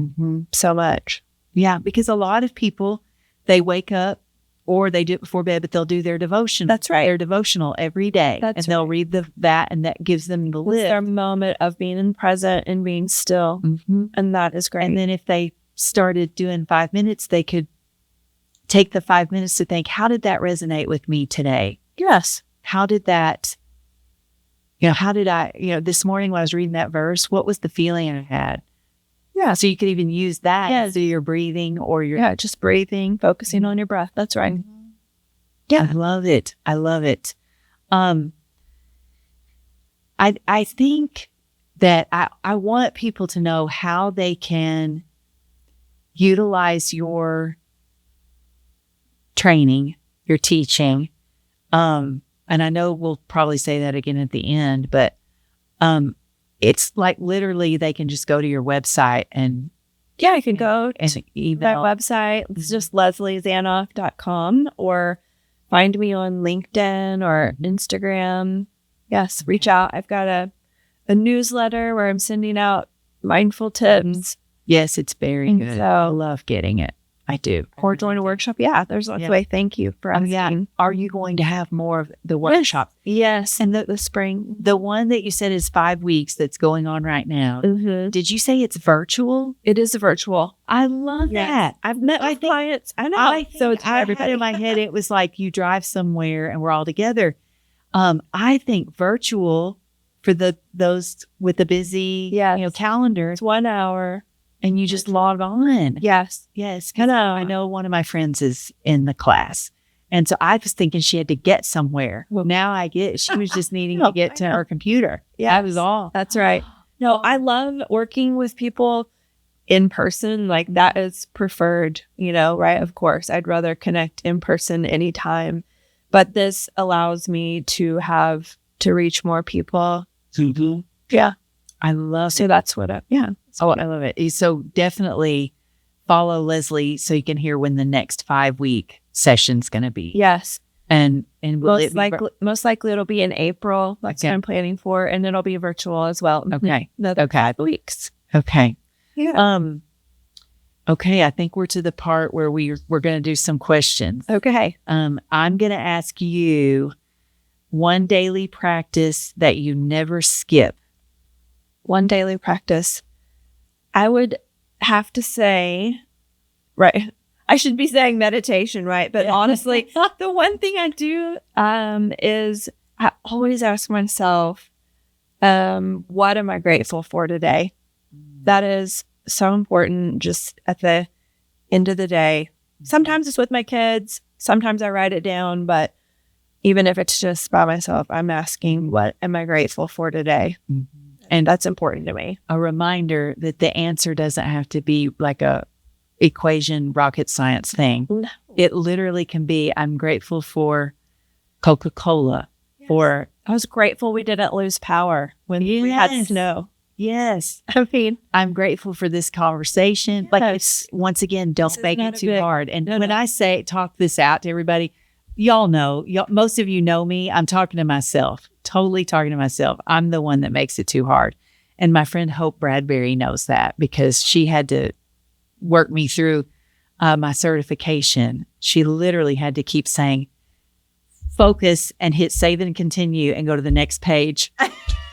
so much. Yeah, because a lot of people, they wake up or they do it before bed, but they'll do their devotion. That's right. Their devotional every day. They'll read that, and that gives them the lift. Their moment of being in present and being still. And that is great. And then if they started doing 5 minutes, they could take the 5 minutes to think, how did that resonate with me today? Yes. How did that, how did I, this morning when I was reading that verse, what was the feeling I had? Yeah. So you could even use that through your breathing or your... Yeah, just breathing, focusing on your breath. That's right. Yeah. I love it. I love it. I think that I want people to know how they can utilize your training, your teaching. And I know we'll probably say that again at the end, but it's like literally they can just go to your website and you can go and to that website. It's just lesliezanoff.com, or find me on LinkedIn or Instagram. Yes, reach out. I've got a newsletter where I'm sending out mindful tips. Yes, it's very good. So, I love getting it. I do. Or join a workshop. Yeah, there's lots of ways. Thank you for asking. Yeah. Are you going to have more of the workshop? Yes. And the spring. The one that you said is 5 weeks that's going on right now. Mm-hmm. Did you say it's virtual? It is virtual. I love that. I've met my clients. I know. I had in my head, it was like you drive somewhere and we're all together. I think virtual for those with the busy calendar. It's 1 hour. And you just log on. Yes. I know one of my friends is in the class. And so I was thinking she had to get somewhere. Well, now I get she was just needing to get to her computer. Yeah. That was all. That's right. No, I love working with people in person. Like that is preferred, right? Of course, I'd rather connect in person anytime. But this allows me to reach more people. Mm-hmm. Yeah. I love So that's what I love it. So definitely follow Leslie so you can hear when the next 5-week session's going to be. Yes. And most likely it'll be in April. That's what I'm planning for. And it'll be virtual as well. Okay. Another 5 weeks. Okay. Yeah. Okay. I think we're to the part where we're going to do some questions. Okay. I'm going to ask you one daily practice that you never skip. One daily practice. I would have to say, right, I should be saying meditation, right? But honestly, the one thing I do is I always ask myself, what am I grateful for today? That is so important just at the end of the day. Sometimes it's with my kids. Sometimes I write it down. But even if it's just by myself, I'm asking, what am I grateful for today? Mm-hmm. And that's important to me. A reminder that the answer doesn't have to be like a equation, rocket science thing. No. It literally can be, I'm grateful for Coca-Cola. Yes. Or I was grateful we didn't lose power when we had snow. Yes. I mean, I'm grateful for this conversation. Yes. Like it's, once again, don't make it too hard. And when I say talk this out to everybody, y'all know, most of you know me. I'm talking to myself. Totally talking to myself. I'm the one that makes it too hard. And my friend Hope Bradbury knows that because she had to work me through my certification. She literally had to keep saying, focus and hit save and continue and go to the next page.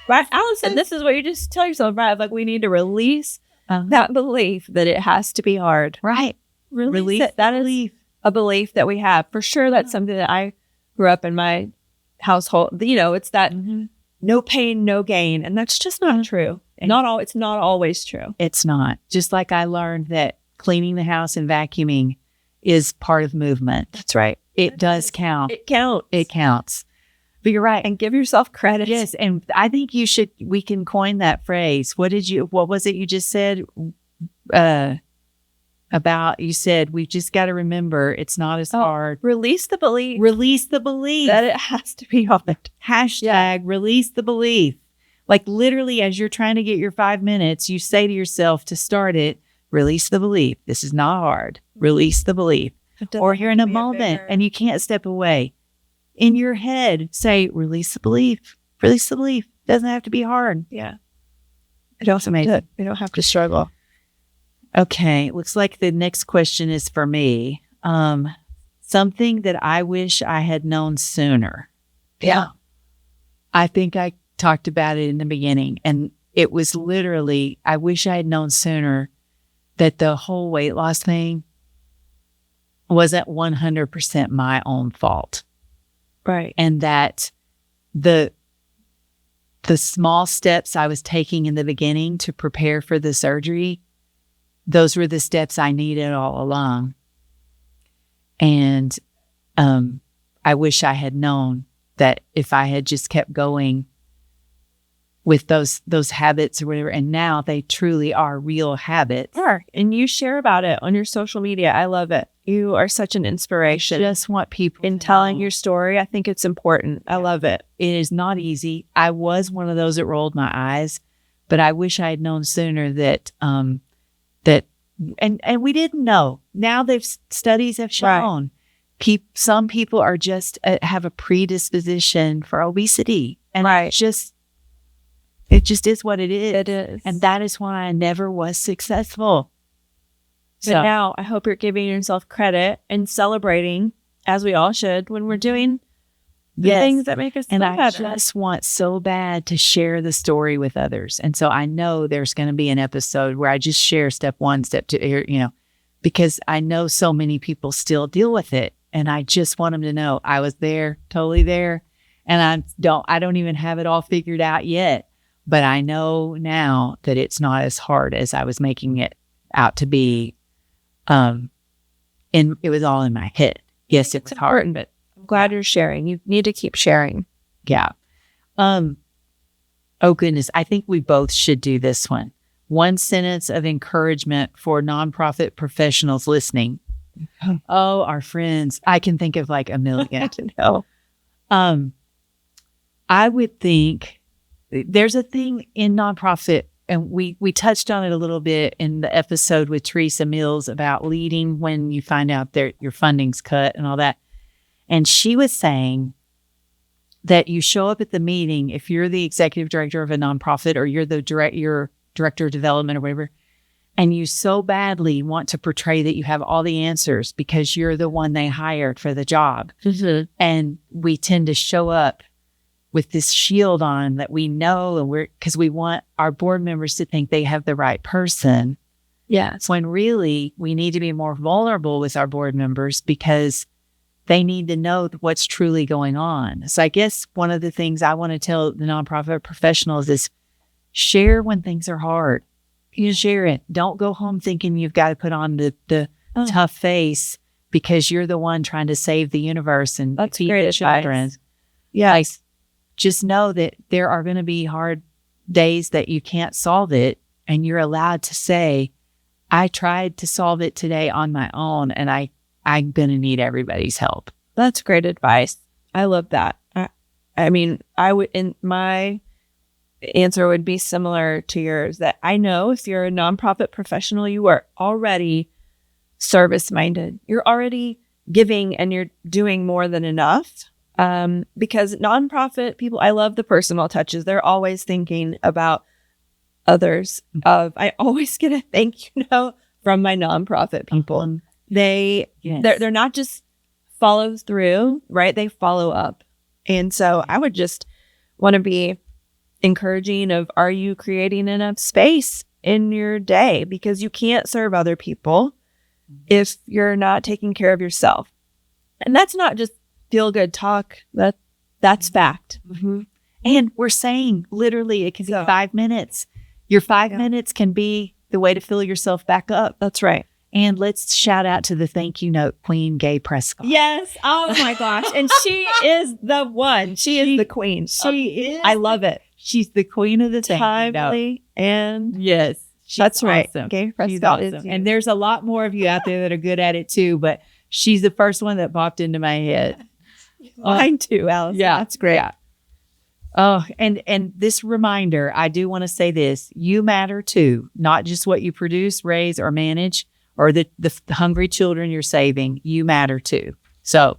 Right, Allison, this is what you just tell yourself, right? Like we need to release that belief that it has to be hard. Right. Release it. That is a belief that we have. For sure, that's something that I grew up in my household. It's that no pain, no gain. And that's just not true. It's not always true. It's not. Just like I learned that cleaning the house and vacuuming is part of movement. That's right. It does count. It counts. It counts. But you're right. And give yourself credit. Yes. And I think we can coin that phrase. What was it you just said? You said, we've just got to remember it's not as hard. Release the belief. Release the belief. That it has to be hard. # release the belief. Like literally as you're trying to get your 5 minutes, you say to yourself to start it, release the belief. This is not hard. Release the belief. Or you're in a moment and you can't step away. In your head, say, release the belief. Release the belief. Doesn't have to be hard. Yeah. It also makes it. We don't have to struggle. Okay. Looks like the next question is for me. Something that I wish I had known sooner. Yeah. I think I talked about it in the beginning, and it was literally, I wish I had known sooner that the whole weight loss thing wasn't 100% my own fault. Right. And that the small steps I was taking in the beginning to prepare for the surgery, those were the steps I needed all along. And I wish I had known that if I had just kept going with those habits or whatever, and now they truly are real habits. Sure. And you share about it on your social media. I love it. You are such an inspiration. I just want people in telling your story. I think it's important. I love it. It is not easy. I was one of those that rolled my eyes, but I wish I had known sooner that and we didn't know. Now studies have shown some people are just have a predisposition for obesity, and it just is what it is. It is, and that is why I never was successful. But now I hope you're giving yourself credit and celebrating, as we all should, when we're doing the things that make us feel better. I just want so bad to share the story with others. And so I know there's going to be an episode where I just share step 1, step 2, because I know so many people still deal with it. And I just want them to know I was there, totally there. And I don't even have it all figured out yet. But I know now that it's not as hard as I was making it out to be. And it was all in my head. Yes, it was hard, but I'm glad you're sharing. You need to keep sharing. Yeah. Oh goodness. I think we both should do this one. 1 sentence of encouragement for nonprofit professionals listening. Oh, our friends. I can think of like a million. No. I would think there's a thing in nonprofit, and we touched on it a little bit in the episode with Teresa Mills about leading when you find out your funding's cut and all that. And she was saying that you show up at the meeting if you're the executive director of a nonprofit or you're the director of development or whatever, and you so badly want to portray that you have all the answers because you're the one they hired for the job. Mm-hmm. And we tend to show up with this shield on that we know, and because we want our board members to think they have the right person. Yes. When really we need to be more vulnerable with our board members because they need to know what's truly going on. So I guess one of the things I want to tell the nonprofit professionals is share when things are hard. You share it. Don't go home thinking you've got to put on the tough face because you're the one trying to save the universe and feed the children. Yeah. Like, just know that there are going to be hard days that you can't solve it. And you're allowed to say, I tried to solve it today on my own, and I'm going to need everybody's help. That's great advice. I love that. I mean, my answer would be similar to yours, that I know if you're a nonprofit professional, you are already service-minded. You're already giving and you're doing more than enough. Because nonprofit people, I love the personal touches. They're always thinking about others. I always get a thank you note from my nonprofit people. They're not just follow through, right? They follow up. And so I would just want to be encouraging of, are you creating enough space in your day? Because you can't serve other people if you're not taking care of yourself. And that's not just feel good talk. That's fact. Mm-hmm. And we're saying literally it can be 5 minutes. Your 5 minutes can be the way to fill yourself back up. That's right. And let's shout out to the thank you note queen, Gay Prescott. Yes. Oh my gosh. And she is the one. She is the queen. She is. I love it. She's the queen of the timely and yes. That's right. Awesome. Gay Prescott is you. And there's a lot more of you out there that are good at it too, but she's the first one that popped into my head. Mine too, Alice. Yeah. That's great. Yeah. Oh, and this reminder, I do want to say this. You matter too, not just what you produce, raise, or manage, or the hungry children you're saving. You matter too. So,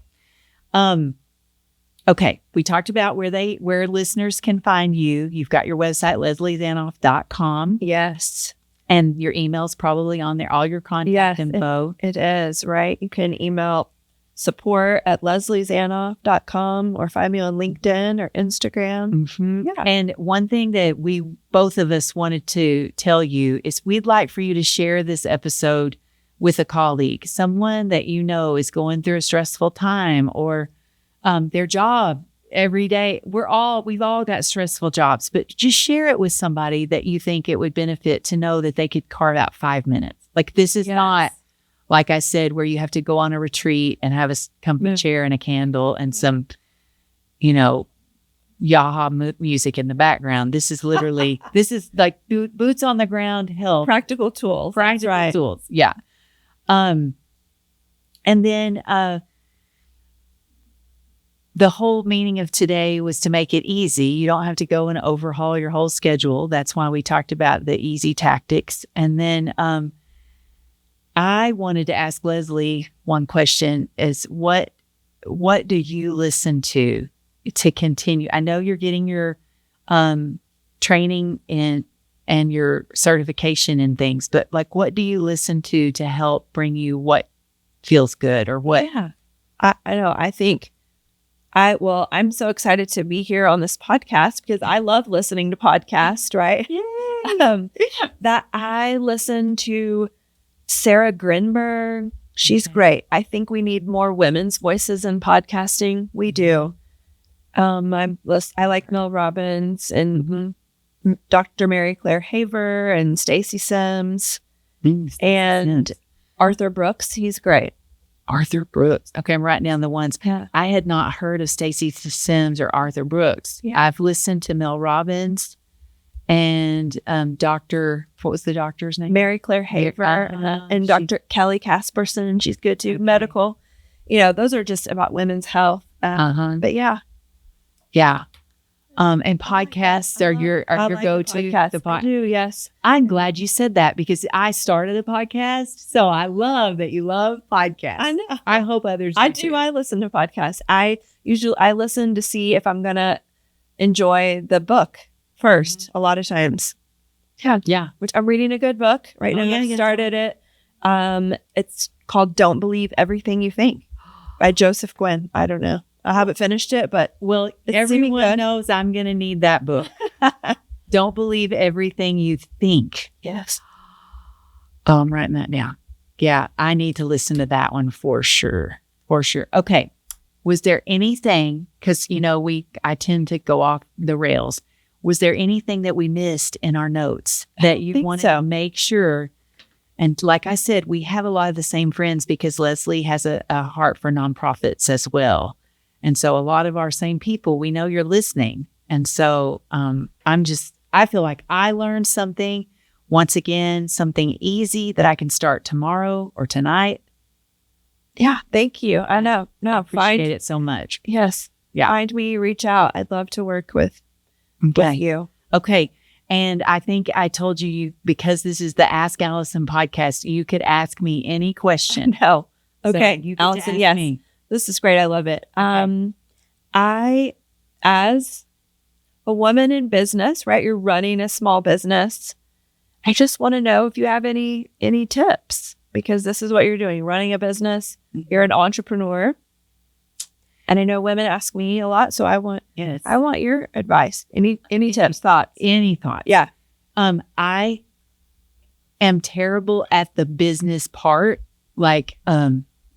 okay, we talked about where listeners can find you. You've got your website, lesliezanoff.com. Yes. And your email's probably on there, all your contact info. It is, right? You can email support@lesliezanoff.com or find me on LinkedIn or Instagram. Mm-hmm. Yeah. And one thing that we both of us wanted to tell you is we'd like for you to share this episode with a colleague, someone that you know is going through a stressful time or their job every day. We've all got stressful jobs, but just share it with somebody that you think it would benefit to know that they could carve out 5 minutes. Like this is not, like I said, where you have to go on a retreat and have a comfy chair and a candle and some, Yaha music in the background. This is literally, this is like boots on the ground help. Practical tools. Practical tools. Yeah. And then the whole meaning of today was to make it easy. You don't have to go and overhaul your whole schedule. That's why we talked about the easy tactics. And then I wanted to ask Leslie one question is what do you listen to continue? I know you're getting your training in and your certification and things, but like, what do you listen to help bring you what feels good or what? Yeah, I know. I think I'm so excited to be here on this podcast because I love listening to podcasts, right? That I listen to Sarah Grinberg. She's great. I think we need more women's voices in podcasting. We do. I like Mel Robbins and Dr. Mary Claire Haver and Stacey Sims and Arthur Brooks. He's great. Arthur Brooks. Okay, I'm writing down the ones. Yeah. I had not heard of Stacey Sims or Arthur Brooks. Yeah. I've listened to Mel Robbins and what was the doctor's name? Mary Claire Haver and Dr. Kelly Casperson. She's good too. Okay. Medical. Those are just about women's health. But yeah. Yeah. And podcasts are your go-to. I do, yes. I'm glad you said that because I started a podcast, so I love that you love podcasts. I know. I hope others do. I do. I listen to podcasts. I listen to see if I'm gonna enjoy the book first. A lot of times. Yeah. Which I'm reading a good book right now. I started it. It's called "Don't Believe Everything You Think" by Joseph Gwynn. I don't know. I haven't finished it, but everyone knows I'm going to need that book. Don't believe everything you think. Yes. Oh, I'm writing that down. Yeah, I need to listen to that one for sure. For sure. Okay. Was there anything, because, I tend to go off the rails. Was there anything that we missed in our notes that you wanted to make sure? And like I said, we have a lot of the same friends because Leslie has a heart for nonprofits as well. And so a lot of our same people, we know you're listening. And so I feel like I learned something, once again, something easy that I can start tomorrow or tonight. Yeah, thank you. I know. No, appreciate it so much. Yes. Yeah. Find me, reach out. I'd love to work with you. Okay. And I think I told you, because this is the Ask Allison podcast, you could ask me any question. No. Okay. So you could Allison, ask yes. me. This is great. I love it. I, as a woman in business, right? You're running a small business. I just want to know if you have any tips, because this is what you're doing, running a business. You're an entrepreneur. And I know women ask me a lot, so I want your advice. Any tips, thoughts? Any thoughts? Yeah. I am terrible at the business part.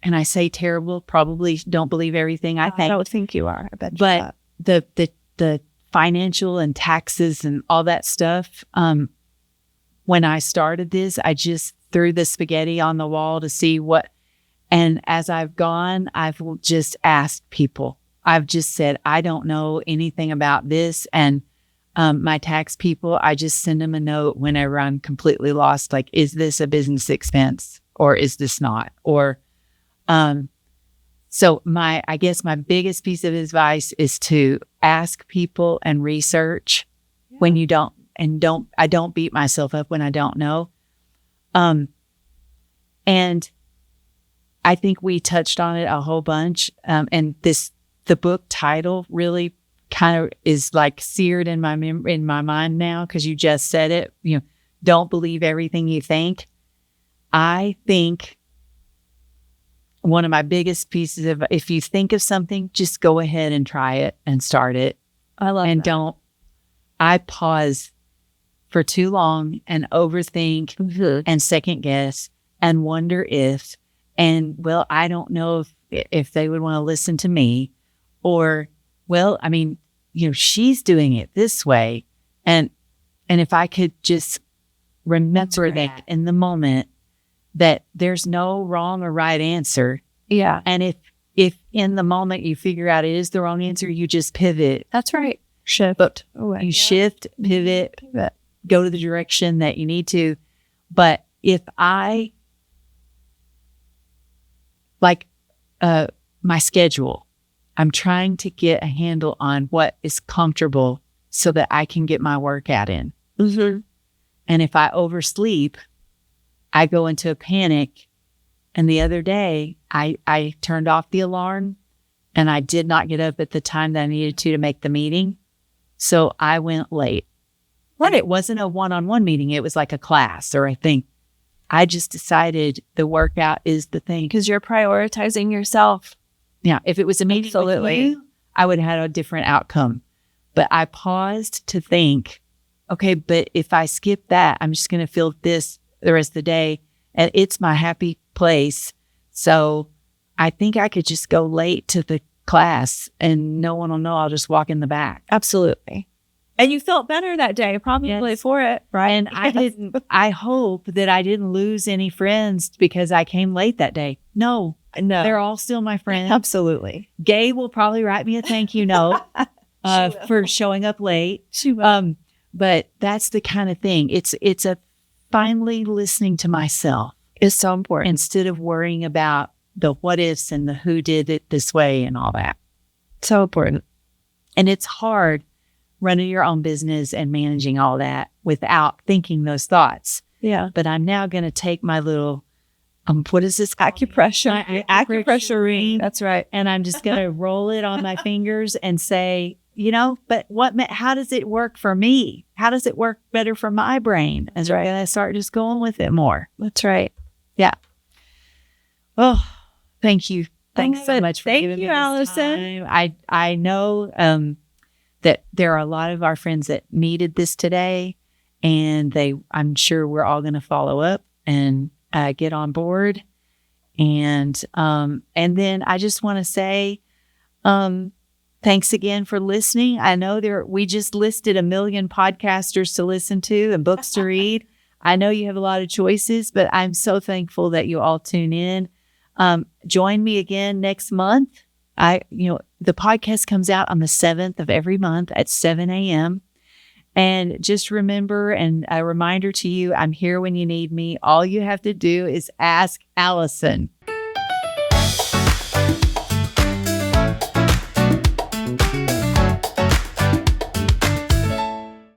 And I say terrible, probably don't believe everything I think. I don't think you are. I bet you But the financial and taxes and all that stuff, when I started this, I just threw the spaghetti on the wall to see what, and as I've gone, I've just asked people. I've just said, I don't know anything about this. And my tax people, I just send them a note whenever I'm completely lost. Like, is this a business expense or is this not? Or, so I guess my biggest piece of advice is to ask people and research when you don't, I don't beat myself up when I don't know. And I think we touched on it a whole bunch. And the book title really kind of is like seared in my mind now, because you just said it, don't believe everything you think. I think one of my biggest pieces of, if you think of something, just go ahead and try it and start it. I love that. I pause for too long and overthink and second guess and wonder if, and well, I don't know if they would want to listen to me, or, well, I mean, she's doing it this way. And if I could just remember that in the moment, that there's no wrong or right answer. Yeah. And if in the moment you figure out it is the wrong answer, you just pivot. That's right. Shift. Shift, pivot, go to the direction that you need to. But if I, my schedule, I'm trying to get a handle on what is comfortable so that I can get my workout in. Mm-hmm. And if I oversleep, I go into a panic. And the other day, I turned off the alarm and I did not get up at the time that I needed to make the meeting. So I went late. But it wasn't a one-on-one meeting. It was like a class, or I think I just decided the workout is the thing. Because you're prioritizing yourself. Yeah. If it was a meeting with you, I would have had a different outcome. But I paused to think, okay, but if I skip that, I'm just going to feel this the rest of the day. And it's my happy place. So I think I could just go late to the class and no one will know. I'll just walk in the back. Absolutely. And you felt better that day, probably for it, right? And I hope that I didn't lose any friends because I came late that day. No, they're all still my friends. Absolutely. Gay will probably write me a thank you note for showing up late. She will. But that's the kind of thing. It's a finally listening to myself. It's so important. Instead of worrying about the what ifs and the who did it this way and all that. So important. And it's hard running your own business and managing all that without thinking those thoughts. Yeah. But I'm now going to take my little, what is this? Acupressure ring. That's right. And I'm just going to roll it on my fingers and say, but how does it work for me? How does it work better for my brain? And I'm going to start just going with it more. That's right. Yeah. Oh, thank you. Thanks so much for giving me this Allison. time. I know that there are a lot of our friends that needed this today, and I'm sure we're all going to follow up and get on board. And then I just want to say, thanks again for listening. I know we just listed 1 million podcasters to listen to and books to read. I know you have a lot of choices, but I'm so thankful that you all tune in. Join me again next month. The podcast comes out on the 7th of every month at 7 a.m. And just remember, and a reminder to you, I'm here when you need me. All you have to do is ask Allison.